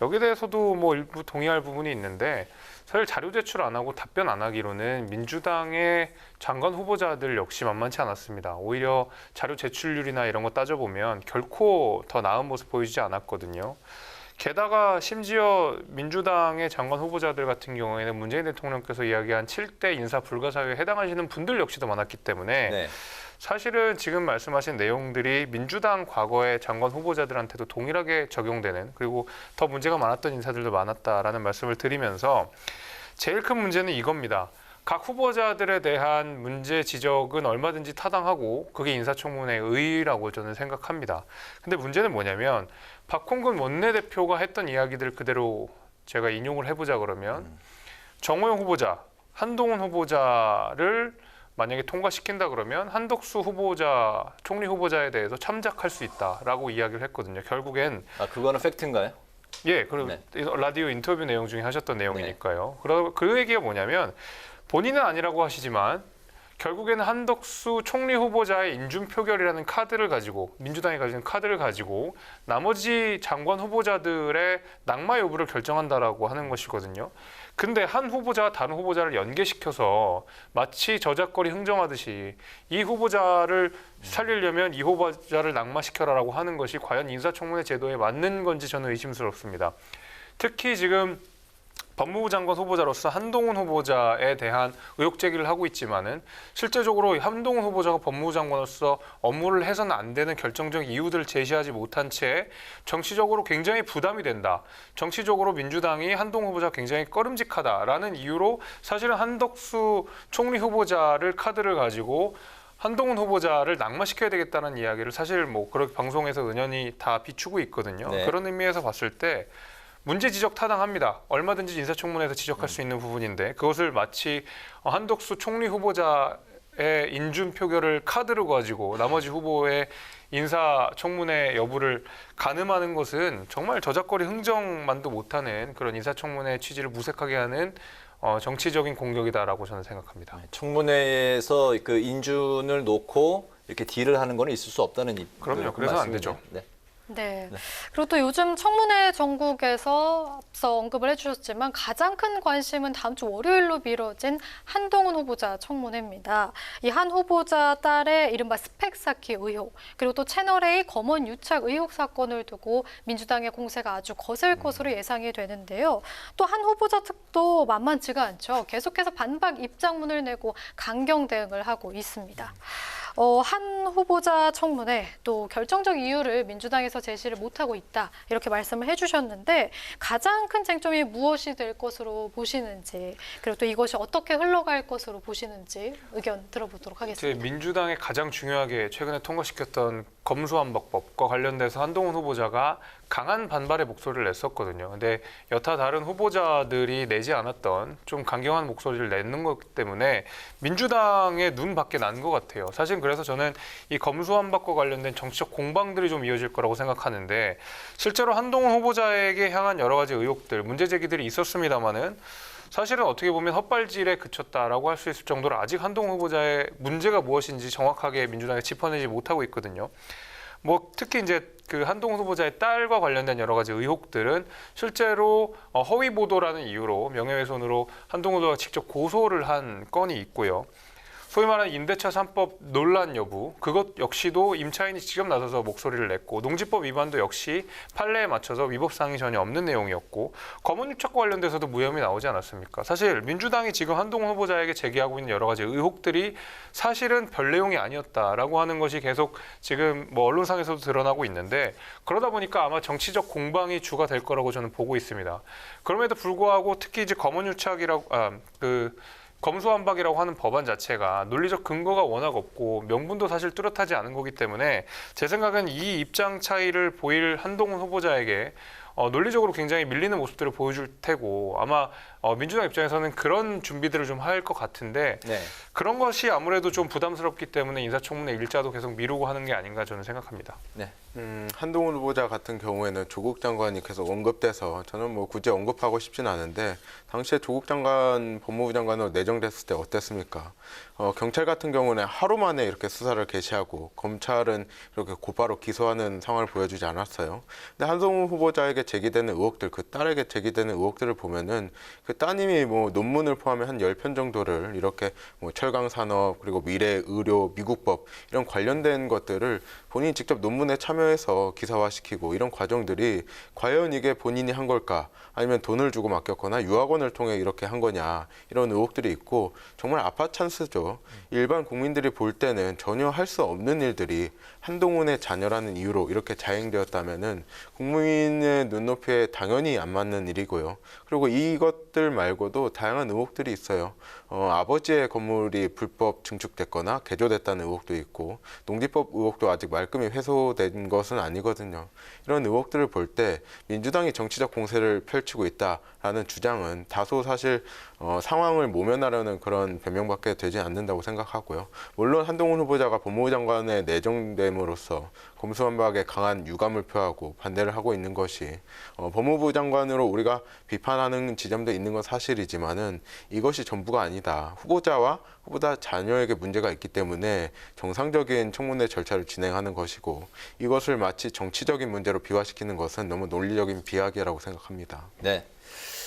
여기에 대해서도 뭐 일부 동의할 부분이 있는데, 사실 자료 제출 안 하고 답변 안 하기로는 민주당의 장관 후보자들 역시 만만치 않았습니다. 오히려 자료 제출률이나 이런 거 따져보면 결코 더 나은 모습 보이지 않았거든요. 게다가 심지어 민주당의 장관 후보자들 같은 경우에는 문재인 대통령께서 이야기한 7대 인사 불가 사유에 해당하시는 분들 역시도 많았기 때문에 네. 사실은 지금 말씀하신 내용들이 민주당 과거의 장관 후보자들한테도 동일하게 적용되는, 그리고 더 문제가 많았던 인사들도 많았다라는 말씀을 드리면서, 제일 큰 문제는 이겁니다. 각 후보자들에 대한 문제 지적은 얼마든지 타당하고 그게 인사청문회의 의의라고 저는 생각합니다. 근데 문제는 뭐냐면, 박홍근 원내대표가 했던 이야기들 그대로 제가 인용을 해보자 그러면, 정호영 후보자, 한동훈 후보자를 만약에 통과시킨다 그러면 한덕수 후보자, 총리 후보자에 대해서 참작할 수 있다라고 이야기를 했거든요. 결국엔 그거는 팩트인가요? 예, 그리고 라디오 인터뷰 내용 중에 하셨던 내용이니까요. 그 얘기가 뭐냐면, 본인은 아니라고 하시지만 결국에는 한덕수 총리 후보자의 인준 표결이라는 카드를 가지고, 민주당이 가진 카드를 가지고 나머지 장관 후보자들의 낙마 여부를 결정한다라고 하는 것이거든요. 근데 한 후보자와 다른 후보자를 연계시켜서 마치 저작거리 흥정하듯이 이 후보자를 살리려면 이 후보자를 낙마시켜라라고 하는 것이 과연 인사청문회 제도에 맞는 건지 저는 의심스럽습니다. 특히 지금 법무부 장관 후보자로서 한동훈 후보자에 대한 의혹 제기를 하고 있지만은, 실제적으로 한동훈 후보자가 법무부 장관으로서 업무를 해서는 안 되는 결정적 이유들을 제시하지 못한 채 정치적으로 굉장히 부담이 된다. 정치적으로 민주당이 한동훈 후보자가 굉장히 꺼림직하다라는 이유로 사실은 한덕수 총리 후보자를 카드를 가지고 한동훈 후보자를 낙마시켜야 되겠다는 이야기를 사실 뭐 그렇게 방송에서 은연히 다 비추고 있거든요. 네. 그런 의미에서 봤을 때 문제 지적 타당합니다. 얼마든지 인사청문회에서 지적할 수 있는 부분인데, 그것을 마치 한덕수 총리 후보자의 인준 표결을 카드로 가지고 나머지 후보의 인사청문회 여부를 가늠하는 것은 정말 저작거리 흥정만도 못하는 그런 인사청문회 취지를 무색하게 하는 정치적인 공격이다라고 저는 생각합니다. 청문회에서 그 인준을 놓고 이렇게 딜을 하는 건 있을 수 없다는 그럼요. 그래서 안 되죠. 네. 네. 그리고 또 요즘 청문회 전국에서 앞서 언급을 해주셨지만 가장 큰 관심은 다음 주 월요일로 미뤄진 한동훈 후보자 청문회입니다. 이 한 후보자 딸의 이른바 스펙 쌓기 의혹, 그리고 또 채널A 검언 유착 의혹 사건을 두고 민주당의 공세가 아주 거셀 것으로 예상이 되는데요. 또 한 후보자 측도 만만치가 않죠. 계속해서 반박 입장문을 내고 강경 대응을 하고 있습니다. 한 후보자 청문회 또 결정적 이유를 민주당에서 제시를 못하고 있다 이렇게 말씀을 해주셨는데 가장 큰 쟁점이 무엇이 될 것으로 보시는지 그리고 또 이것이 어떻게 흘러갈 것으로 보시는지 의견 들어보도록 하겠습니다. 민주당이 가장 중요하게 최근에 통과시켰던 검수완박법과 관련돼서 한동훈 후보자가 강한 반발의 목소리를 냈었거든요. 근데 여타 다른 후보자들이 내지 않았던 좀 강경한 목소리를 내는 것 때문에 민주당의 눈 밖에 난 것 같아요. 사실 그래서 저는 이 검수완박과 관련된 정치적 공방들이 좀 이어질 거라고 생각하는데 실제로 한동훈 후보자에게 향한 여러 가지 의혹들, 문제 제기들이 있었습니다마는 사실은 어떻게 보면 헛발질에 그쳤다라고 할 수 있을 정도로 아직 한동훈 후보자의 문제가 무엇인지 정확하게 민주당이 짚어내지 못하고 있거든요. 뭐 특히 이제 그 한동훈 후보자의 딸과 관련된 여러 가지 의혹들은 실제로 허위 보도라는 이유로 명예훼손으로 한동훈 후보자가 직접 고소를 한 건이 있고요. 소위 말하는 임대차 3법 논란 여부, 그것 역시도 임차인이 직접 나서서 목소리를 냈고 농지법 위반도 역시 판례에 맞춰서 위법 사항이 전혀 없는 내용이었고 검은 유착과 관련돼서도 무혐의 나오지 않았습니까? 사실 민주당이 지금 한동훈 후보자에게 제기하고 있는 여러 가지 의혹들이 사실은 별 내용이 아니었다라고 하는 것이 계속 지금 뭐 언론상에서도 드러나고 있는데 그러다 보니까 아마 정치적 공방이 주가 될 거라고 저는 보고 있습니다. 그럼에도 불구하고 특히 이제 검은 유착이라고 검수완박이라고 하는 법안 자체가 논리적 근거가 워낙 없고 명분도 사실 뚜렷하지 않은 거기 때문에 제 생각은 이 입장 차이를 보일 한동훈 후보자에게 논리적으로 굉장히 밀리는 모습들을 보여줄 테고 아마 민주당 입장에서는 그런 준비들을 좀 할 것 같은데 네. 그런 것이 아무래도 좀 부담스럽기 때문에 인사청문회 일자도 계속 미루고 하는 게 아닌가 저는 생각합니다. 네. 한동훈 후보자 같은 경우에는 조국 장관이 계속 언급돼서 저는 뭐 굳이 언급하고 싶진 않은데 당시에 조국 장관 법무부 장관으로 내정됐을 때 어땠습니까? 경찰 같은 경우는 하루 만에 이렇게 수사를 개시하고 검찰은 이렇게 곧바로 기소하는 상황을 보여주지 않았어요. 근데 한동훈 후보자에게 제기되는 의혹들, 그 딸에게 제기되는 의혹들을 보면은 그 따님이 뭐 논문을 포함해 한 10편 정도를 이렇게 뭐 철강산업 그리고 미래 의료 미국법 이런 관련된 것들을 본인이 직접 논문에 참여해서 기사화시키고 이런 과정들이 과연 이게 본인이 한 걸까? 아니면 돈을 주고 맡겼거나 유학원을 통해 이렇게 한 거냐 이런 의혹들이 있고 정말 아파 찬스죠. 일반 국민들이 볼 때는 전혀 할 수 없는 일들이 한동훈의 자녀라는 이유로 이렇게 자행되었다면은 국민의 눈높이에 당연히 안 맞는 일이고요. 그리고 이것들 말고도 다양한 의혹들이 있어요. 아버지의 건물이 불법 증축됐거나 개조됐다는 의혹도 있고 농지법 의혹도 아직 말끔히 회소된 것은 아니거든요. 이런 의혹들을 볼 때 민주당이 정치적 공세를 펼치고 있다라는 주장은 다소 사실 상황을 모면하려는 그런 변명밖에 되지 않는다고 생각하고요. 물론 한동훈 후보자가 법무부 장관에 내정됨으로써 검수완박에 강한 유감을 표하고 반대를 하고 있는 것이 법무부 장관으로 우리가 비판하는 지점도 있는 건 사실이지만은 이것이 전부가 아니다. 후보자와 후보자 자녀에게 문제가 있기 때문에 정상적인 청문회 절차를 진행하는 것이고 이것을 마치 정치적인 문제로 비화시키는 것은 너무 논리적인 비약이라고 생각합니다. 네.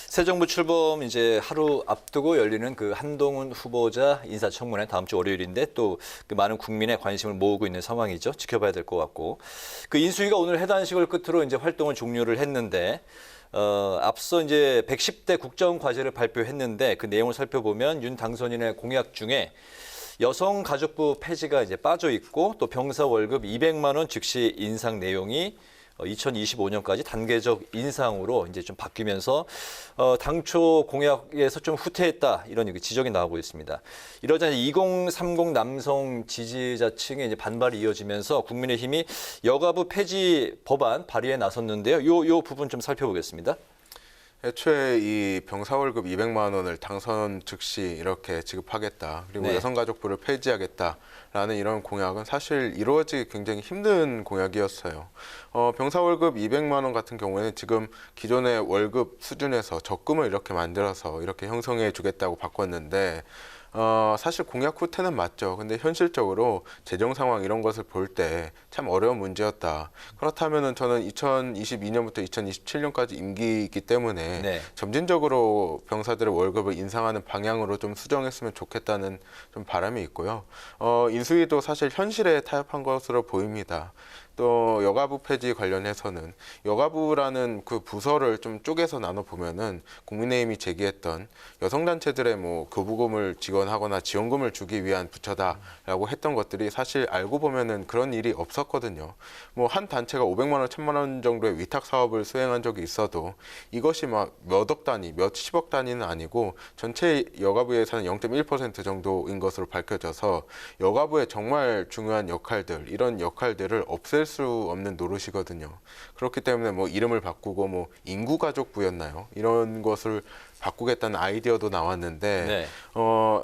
새 정부 출범 이제 하루 앞두고 열리는 그 한동훈 후보자 인사청문회 다음 주 월요일인데 또 그 많은 국민의 관심을 모으고 있는 상황이죠. 지켜봐야 될 것 같고 그 인수위가 오늘 해단식을 끝으로 이제 활동을 종료를 했는데 앞서 이제 110대 국정과제를 발표했는데 그 내용을 살펴보면 윤 당선인의 공약 중에 여성가족부 폐지가 이제 빠져 있고 또 병사 월급 200만 원 즉시 인상 내용이 2025년까지 단계적 인상으로 이제 좀 바뀌면서 당초 공약에서 좀 후퇴했다 이런 지적이 나오고 있습니다. 이러자 2030 남성 지지자층의 이제 반발이 이어지면서 국민의힘이 여가부 폐지 법안 발의에 나섰는데요. 요 부분 좀 살펴보겠습니다. 애초에 이 병사 월급 200만 원을 당선 즉시 이렇게 지급하겠다. 그리고 네. 여성가족부를 폐지하겠다라는 이런 공약은 사실 이루어지기 굉장히 힘든 공약이었어요. 병사 월급 200만 원 같은 경우에는 지금 기존의 월급 수준에서 적금을 이렇게 만들어서 이렇게 형성해 주겠다고 바꿨는데 사실 공약 후퇴는 맞죠. 근데 현실적으로 재정 상황 이런 것을 볼 때 참 어려운 문제였다. 그렇다면은 저는 2022년부터 2027년까지 임기이기 때문에 네. 점진적으로 병사들의 월급을 인상하는 방향으로 좀 수정했으면 좋겠다는 좀 바람이 있고요. 인수위도 사실 현실에 타협한 것으로 보입니다. 또 여가부 폐지 관련해서는 여가부라는 그 부서를 좀 쪼개서 나눠 보면은 국민의힘이 제기했던 여성단체들의 뭐 교부금을 지원하거나 지원금을 주기 위한 부처다라고 했던 것들이 사실 알고 보면은 그런 일이 없었거든요. 뭐 한 단체가 500만 원, 1000만 원 정도의 위탁 사업을 수행한 적이 있어도 이것이 막 몇억 단위, 몇십억 단위는 아니고 전체 여가부 예산은 0.1% 정도인 것으로 밝혀져서 여가부의 정말 중요한 역할들, 이런 역할들을 없앨 수 없는 노릇이거든요. 그렇기 때문에 뭐 이름을 바꾸고 뭐 인구가족부였나요? 이런 것을 바꾸겠다는 아이디어도 나왔는데 네.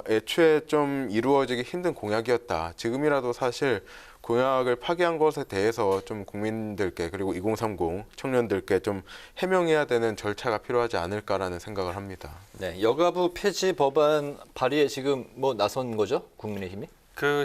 애초에 좀 이루어지기 힘든 공약이었다. 지금이라도 사실 공약을 파기한 것에 대해서 좀 국민들께 그리고 2030 청년들께 좀 해명해야 되는 절차가 필요하지 않을까라는 생각을 합니다. 네, 여가부 폐지 법안 발의에 지금 뭐 나선 거죠? 국민의힘이?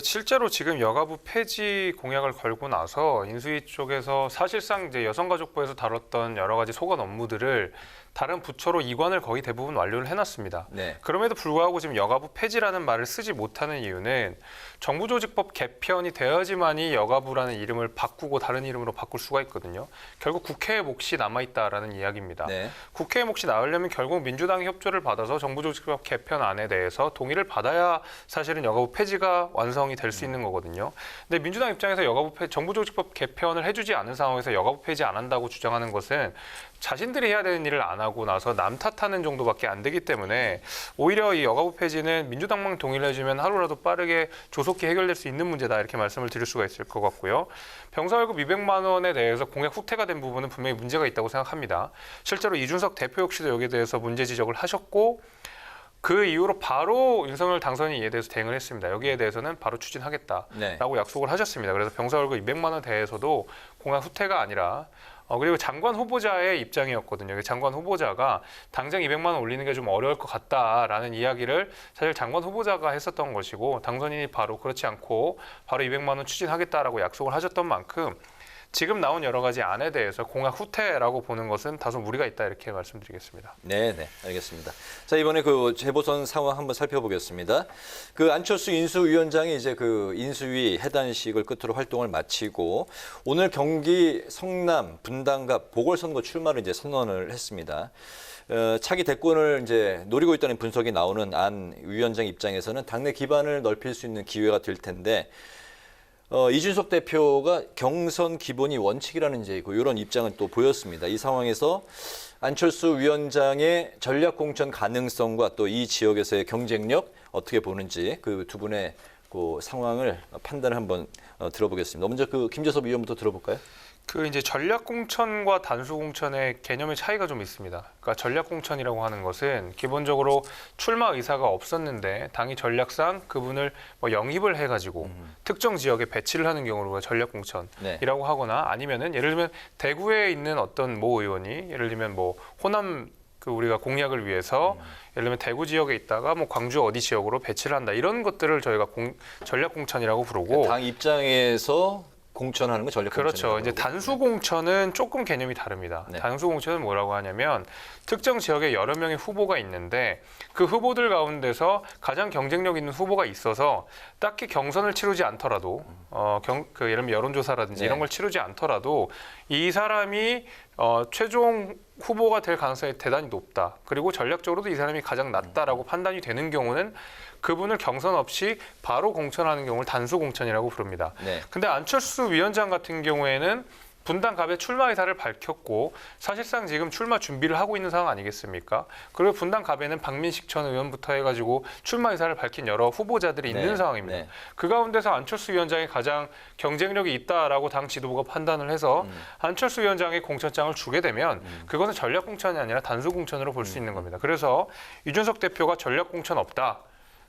실제로 지금 여가부 폐지 공약을 걸고 나서 인수위 쪽에서 사실상 이제 여성가족부에서 다뤘던 여러 가지 소관 업무들을 다른 부처로 이관을 거의 대부분 완료를 해놨습니다. 네. 그럼에도 불구하고 지금 여가부 폐지라는 말을 쓰지 못하는 이유는 정부조직법 개편이 되어야지만이 여가부라는 이름을 바꾸고 다른 이름으로 바꿀 수가 있거든요. 결국 국회의 몫이 남아있다라는 이야기입니다. 네. 국회의 몫이 나오려면 결국 민주당의 협조를 받아서 정부조직법 개편안에 대해서 동의를 받아야 사실은 여가부 폐지가 완성이 될 수 있는 거거든요. 근데 민주당 입장에서 정부조직법 개편을 해주지 않은 상황에서 여가부 폐지 안 한다고 주장하는 것은 자신들이 해야 되는 일을 안 하고 나서 남 탓하는 정도밖에 안 되기 때문에 오히려 이 여가부 폐지는 민주당만 동의를 해주면 하루라도 빠르게 조속히 해결될 수 있는 문제다 이렇게 말씀을 드릴 수가 있을 것 같고요. 병사월급 200만 원에 대해서 공약 후퇴가 된 부분은 분명히 문제가 있다고 생각합니다. 실제로 이준석 대표 역시도 여기에 대해서 문제 지적을 하셨고 그 이후로 바로 윤석열 당선인이 이에 대해서 대응을 했습니다. 여기에 대해서는 바로 추진하겠다라고 약속을 하셨습니다. 그래서 병사월급 200만 원 대해서도 공약 후퇴가 아니라 그리고 장관 후보자의 입장이었거든요. 장관 후보자가 당장 200만 원 올리는 게 좀 어려울 것 같다라는 이야기를 사실 장관 후보자가 했었던 것이고 당선인이 바로 그렇지 않고 바로 200만 원 추진하겠다라고 약속을 하셨던 만큼 지금 나온 여러 가지 안에 대해서 공약 후퇴라고 보는 것은 다소 무리가 있다 이렇게 말씀드리겠습니다. 네, 알겠습니다. 자, 이번에 그 재보선 상황 한번 살펴보겠습니다. 그 안철수 인수위원장이 이제 그 인수위 해단식을 끝으로 활동을 마치고 오늘 경기 성남 분당갑 보궐선거 출마를 이제 선언을 했습니다. 차기 대권을 이제 노리고 있다는 분석이 나오는 안 위원장 입장에서는 당내 기반을 넓힐 수 있는 기회가 될 텐데. 이준석 대표가 경선 기본이 원칙이라는 이제 이런 입장을 또 보였습니다. 이 상황에서 안철수 위원장의 전략 공천 가능성과 또 이 지역에서의 경쟁력 어떻게 보는지 그 두 분의 그 상황을 판단을 한번 들어보겠습니다. 먼저 그 김재섭 의원부터 들어볼까요? 이제 전략 공천과 단수 공천의 개념의 차이가 좀 있습니다. 그러니까 전략 공천이라고 하는 것은 기본적으로 출마 의사가 없었는데 당이 전략상 그분을 뭐 영입을 해가지고 특정 지역에 배치를 하는 경우가 전략 공천이라고 하거나 아니면은 예를 들면 대구에 있는 어떤 모 의원이 예를 들면 뭐 호남 우리가 공약을 위해서 예를 들면 대구 지역에 있다가 뭐 광주 어디 지역으로 배치를 한다 이런 것들을 저희가 전략 공천이라고 부르고 당 입장에서 공천하는 거 전략 공천. 그렇죠. 이제 단수 공천은 조금 개념이 다릅니다. 네. 단수 공천은 뭐라고 하냐면 특정 지역에 여러 명의 후보가 있는데 그 후보들 가운데서 가장 경쟁력 있는 후보가 있어서 딱히 경선을 치르지 않더라도 예를 들면 여론조사라든지 이런 걸 치르지 않더라도 이 사람이 최종 후보가 될 가능성이 대단히 높다. 그리고 전략적으로도 이 사람이 가장 낫다라고 판단이 되는 경우는 그분을 경선 없이 바로 공천하는 경우를 단수 공천이라고 부릅니다. 근데 안철수 위원장 같은 경우에는 분당갑에 출마 의사를 밝혔고 사실상 지금 출마 준비를 하고 있는 상황 아니겠습니까? 그리고 분당갑에는 박민식 전 의원부터 해가지고 출마 의사를 밝힌 여러 후보자들이 있는 상황입니다. 그 가운데서 안철수 위원장이 가장 경쟁력이 있다라고 당 지도부가 판단을 해서 안철수 위원장의 공천장을 주게 되면 그것은 전략 공천이 아니라 단수 공천으로 볼 수 있는 겁니다. 그래서 이준석 대표가 전략 공천 없다.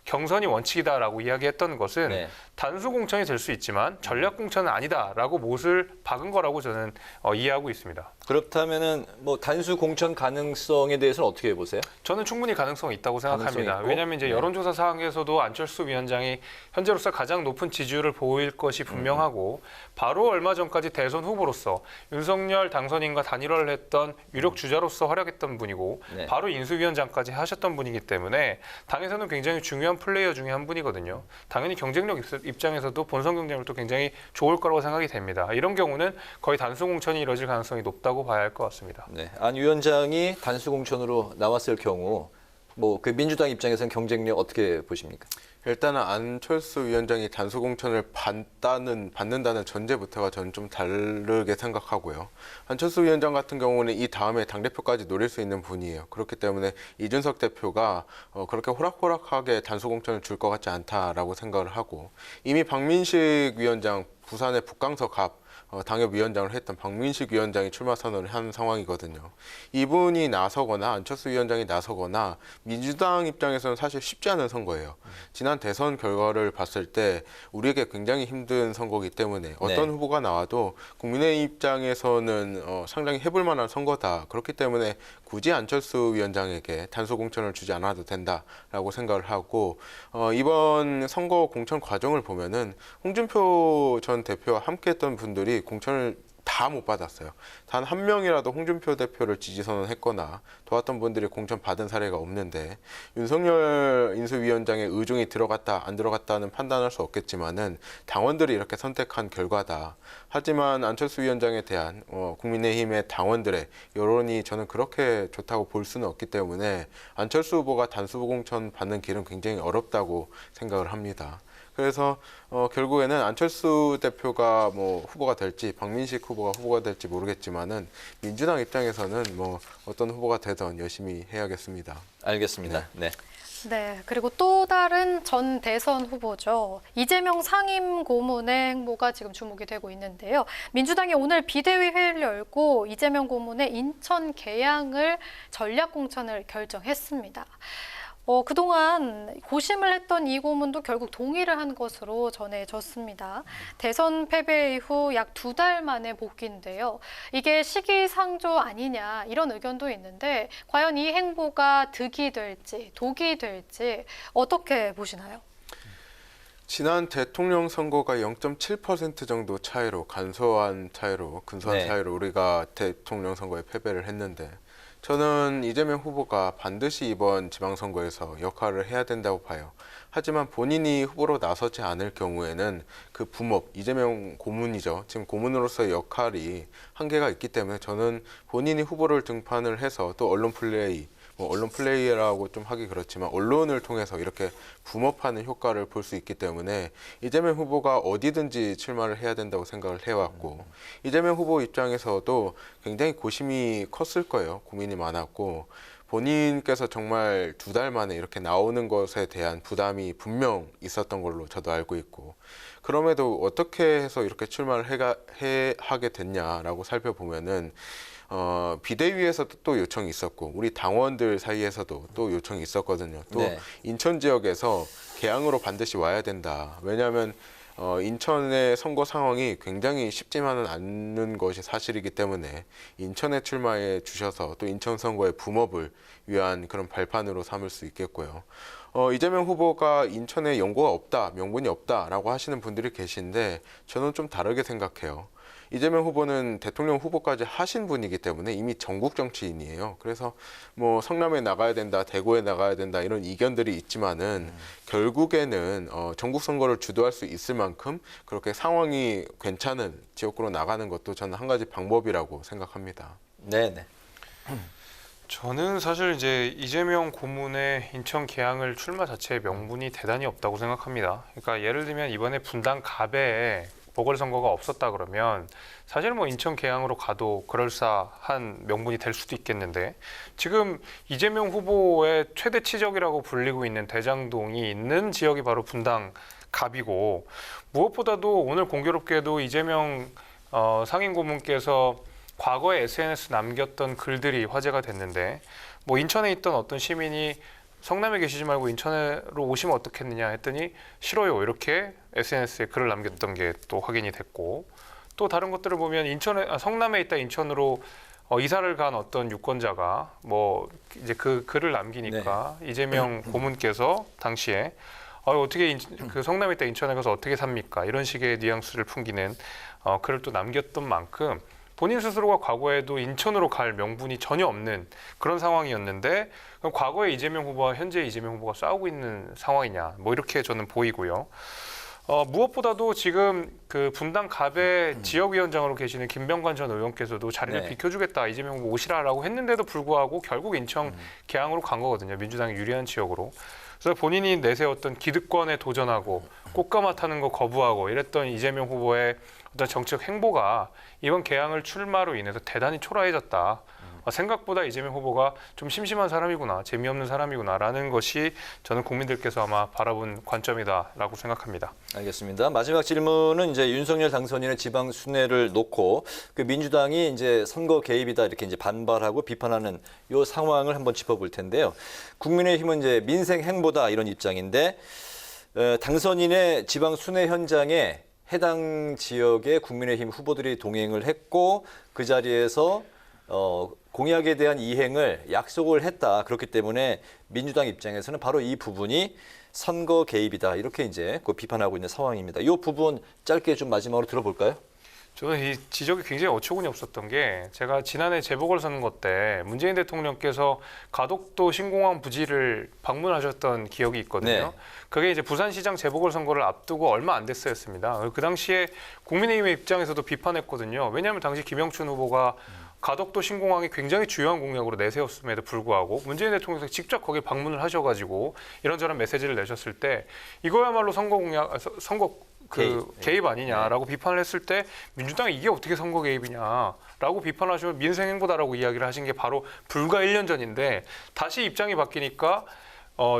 경선이 원칙이다라고 이야기했던 것은 단수 공천이 될 수 있지만 전략 공천은 아니다라고 못을 박은 거라고 저는 이해하고 있습니다. 그렇다면은 뭐 단수 공천 가능성에 대해서는 어떻게 보세요? 저는 충분히 가능성이 있다고 생각합니다. 왜냐하면 이제 여론조사 사항에서도 안철수 위원장이 현재로서 가장 높은 지지율을 보일 것이 분명하고 바로 얼마 전까지 대선 후보로서 윤석열 당선인과 단일화를 했던 유력 주자로서 활약했던 분이고 바로 인수위원장까지 하셨던 분이기 때문에 당에서는 굉장히 중요한 중요한 플레이어 중에 한 분이거든요. 당연히 경쟁력 입장에서도 본선 경쟁력도 굉장히 좋을 거라고 생각이 됩니다. 이런 경우는 거의 단수 공천이 이뤄질 가능성이 높다고 봐야 할 것 같습니다. 네, 안 위원장이 단수 공천으로 나왔을 경우 뭐 그 민주당 입장에서는 경쟁력 어떻게 보십니까? 일단은 안철수 위원장이 단수 공천을 받는다는 전제부터가 저는 좀 다르게 생각하고요. 안철수 위원장 같은 경우는 이 다음에 당대표까지 노릴 수 있는 분이에요. 그렇기 때문에 이준석 대표가 그렇게 호락호락하게 단수 공천을 줄 것 같지 않다라고 생각을 하고, 이미 박민식 위원장, 부산의 북강석 합 당협위원장을 했던 박민식 위원장이 출마 선언을 한 상황이거든요. 이분이 나서거나 안철수 위원장이 나서거나 민주당 입장에서는 사실 쉽지 않은 선거예요. 지난 대선 결과를 봤을 때 우리에게 굉장히 힘든 선거이기 때문에 어떤 후보가 나와도 국민의 입장에서는 상당히 해볼 만한 선거다. 그렇기 때문에 굳이 안철수 위원장에게 단수 공천을 주지 않아도 된다라고 생각을 하고, 이번 선거 공천 과정을 보면은 홍준표 전 대표와 함께했던 분들이 공천을 다 못 받았어요. 단 한 명이라도 홍준표 대표를 지지 선언했거나 도왔던 분들이 공천 받은 사례가 없는데, 윤석열 인수위원장의 의중이 들어갔다 안 들어갔다는 판단할 수 없겠지만은 당원들이 이렇게 선택한 결과다. 하지만 안철수 위원장에 대한 국민의힘의 당원들의 여론이 저는 그렇게 좋다고 볼 수는 없기 때문에 안철수 후보가 단수 공천 받는 길은 굉장히 어렵다고 생각을 합니다. 그래서 결국에는 안철수 대표가 뭐 후보가 될지 박민식 후보가 후보가 될지 모르겠지만은 민주당 입장에서는 뭐 어떤 후보가 되든 열심히 해야겠습니다. 알겠습니다. 네. 네, 그리고 또 다른 전 대선 후보죠. 이재명 상임 고문의 행보가 지금 주목이 되고 있는데요. 민주당이 오늘 비대위 회의를 열고 이재명 고문의 인천 개항을 전략 공천을 결정했습니다. 그동안 고심을 했던 이 고문도 결국 동의를 한 것으로 전해졌습니다. 대선 패배 이후 약 2달 만에 복귀인데요. 이게 시기상조 아니냐 이런 의견도 있는데 과연 이 행보가 득이 될지 독이 될지 어떻게 보시나요? 지난 대통령 선거가 0.7% 정도 차이로 근소한 차이로 우리가 대통령 선거에 패배를 했는데, 저는 이재명 후보가 반드시 이번 지방선거에서 역할을 해야 된다고 봐요. 하지만 본인이 후보로 나서지 않을 경우에는 그 부업, 이재명 고문이죠. 지금 고문으로서의 역할이 한계가 있기 때문에 저는 본인이 후보를 등판을 해서 또 언론 플레이라고 좀 하기 그렇지만 언론을 통해서 이렇게 붐업하는 효과를 볼 수 있기 때문에 이재명 후보가 어디든지 출마를 해야 된다고 생각을 해왔고, 이재명 후보 입장에서도 굉장히 고심이 컸을 거예요. 고민이 많았고, 본인께서 정말 2달 만에 이렇게 나오는 것에 대한 부담이 분명 있었던 걸로 저도 알고 있고, 그럼에도 어떻게 해서 이렇게 출마를 하게 됐냐라고 살펴보면은 비대위에서도 또 요청이 있었고 우리 당원들 사이에서도 또 요청이 있었거든요. 또 인천 지역에서 개항으로 반드시 와야 된다. 왜냐하면 인천의 선거 상황이 굉장히 쉽지만은 않는 것이 사실이기 때문에 인천에 출마해 주셔서 또 인천 선거의 붐업을 위한 그런 발판으로 삼을 수 있겠고요. 이재명 후보가 인천에 연고가 없다, 명분이 없다라고 하시는 분들이 계신데 저는 좀 다르게 생각해요. 이재명 후보는 대통령 후보까지 하신 분이기 때문에 이미 전국 정치인이에요. 그래서 뭐 성남에 나가야 된다, 대구에 나가야 된다 이런 이견들이 있지만은 결국에는 전국 선거를 주도할 수 있을 만큼 그렇게 상황이 괜찮은 지역구로 나가는 것도 저는 한 가지 방법이라고 생각합니다. 네. 저는 사실 이제 이재명 고문의 인천 개항을 출마 자체의 명분이 대단히 없다고 생각합니다. 그러니까 예를 들면 이번에 분당 갑에 보궐선거가 없었다 그러면 사실 뭐 인천 개항으로 가도 그럴싸한 명분이 될 수도 있겠는데, 지금 이재명 후보의 최대 치적이라고 불리고 있는 대장동이 있는 지역이 바로 분당 갑이고, 무엇보다도 오늘 공교롭게도 이재명 상임 고문께서 과거에 SNS 남겼던 글들이 화제가 됐는데, 뭐 인천에 있던 어떤 시민이 성남에 계시지 말고 인천으로 오시면 어떻겠느냐 했더니 싫어요 이렇게 SNS에 글을 남겼던 게 또 확인이 됐고, 또 다른 것들을 보면 성남에 있다 인천으로 이사를 간 어떤 유권자가 뭐 이제 그 글을 남기니까 이재명 고문께서 당시에 어떻게 그 성남에 있다 인천에 가서 어떻게 삽니까 이런 식의 뉘앙스를 풍기는 글을 또 남겼던 만큼 본인 스스로가 과거에도 인천으로 갈 명분이 전혀 없는 그런 상황이었는데 그럼 과거에 이재명 후보와 현재 이재명 후보가 싸우고 있는 상황이냐 뭐 이렇게 저는 보이고요. 무엇보다도 지금 그 분당 갑의 지역위원장으로 계시는 김병관 전 의원께서도 자리를 네. 비켜주겠다 이재명 후보 오시라라고 했는데도 불구하고 결국 인천 개항으로 간 거거든요. 민주당이 유리한 지역으로. 그래서 본인이 내세웠던 기득권에 도전하고 꽃가마 타는 거 거부하고 이랬던 이재명 후보의 어떤 정책 행보가 이번 개항을 출마로 인해서 대단히 초라해졌다. 생각보다 이재명 후보가 좀 심심한 사람이구나, 재미없는 사람이구나라는 것이 저는 국민들께서 아마 바라본 관점이다라고 생각합니다. 알겠습니다. 마지막 질문은 이제 윤석열 당선인의 지방 순회를 놓고 그 민주당이 이제 선거 개입이다 이렇게 이제 반발하고 비판하는 이 상황을 한번 짚어볼 텐데요. 국민의힘은 이제 민생 행보다 이런 입장인데 당선인의 지방 순회 현장에 해당 지역의 국민의힘 후보들이 동행을 했고 그 자리에서 공약에 대한 이행을 약속을 했다. 그렇기 때문에 민주당 입장에서는 바로 이 부분이 선거 개입이다. 이렇게 이제 비판하고 있는 상황입니다. 이 부분 짧게 좀 마지막으로 들어볼까요? 저는 이 지적이 굉장히 어처구니 없었던 게 제가 지난해 재보궐선거 때 문재인 대통령께서 가덕도 신공항 부지를 방문하셨던 기억이 있거든요. 네. 그게 이제 부산시장 재보궐선거를 앞두고 얼마 안 됐었습니다. 그 당시에 국민의힘의 입장에서도 비판했거든요. 왜냐하면 당시 김영춘 후보가 가덕도 신공항이 굉장히 중요한 공약으로 내세웠음에도 불구하고 문재인 대통령께서 직접 거기 방문을 하셔가지고 이런저런 메시지를 내셨을 때 이거야말로 선거 개입 아니냐라고 비판을 했을 때 민주당이 이게 어떻게 선거 개입이냐라고 비판하시면 민생 행보다라고 이야기를 하신 게 바로 불과 1년 전인데 다시 입장이 바뀌니까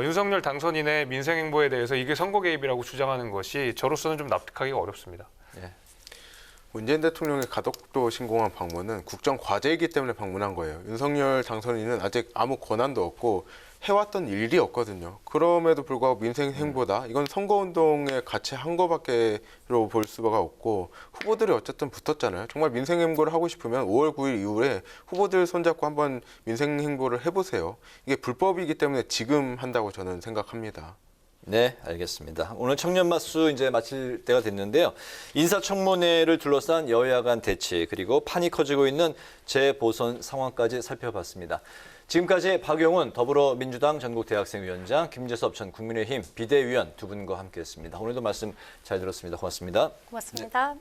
윤석열 당선인의 민생 행보에 대해서 이게 선거 개입이라고 주장하는 것이 저로서는 좀 납득하기가 어렵습니다. 네. 문재인 대통령의 가덕도 신공항 방문은 국정 과제이기 때문에 방문한 거예요. 윤석열 당선인은 아직 아무 권한도 없고 해왔던 일이 없거든요. 그럼에도 불구하고 민생 행보다 이건 선거운동에 같이 한 거밖에로 볼 수가 없고 후보들이 어쨌든 붙었잖아요. 정말 민생 행보를 하고 싶으면 5월 9일 이후에 후보들 손잡고 한번 민생 행보를 해보세요. 이게 불법이기 때문에 지금 한다고 저는 생각합니다. 네, 알겠습니다. 오늘 청년맞수 이제 마칠 때가 됐는데요. 인사청문회를 둘러싼 여야 간 대치 그리고 판이 커지고 있는 재보선 상황까지 살펴봤습니다. 지금까지 박용훈 더불어민주당 전국대학생위원장, 김재섭 전 국민의힘 비대위원 두 분과 함께했습니다. 오늘도 말씀 잘 들었습니다. 고맙습니다. 고맙습니다. 네.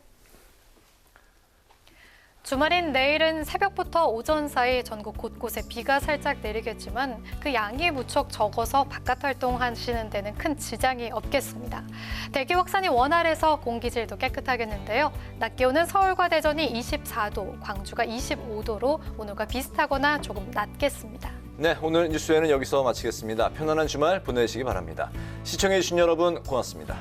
주말인 내일은 새벽부터 오전 사이 전국 곳곳에 비가 살짝 내리겠지만 그 양이 무척 적어서 바깥 활동하시는 데는 큰 지장이 없겠습니다. 대기 확산이 원활해서 공기질도 깨끗하겠는데요. 낮 기온은 서울과 대전이 24도, 광주가 25도로 오늘과 비슷하거나 조금 낮겠습니다. 네, 오늘 뉴스회는 여기서 마치겠습니다. 편안한 주말 보내시기 바랍니다. 시청해주신 여러분 고맙습니다.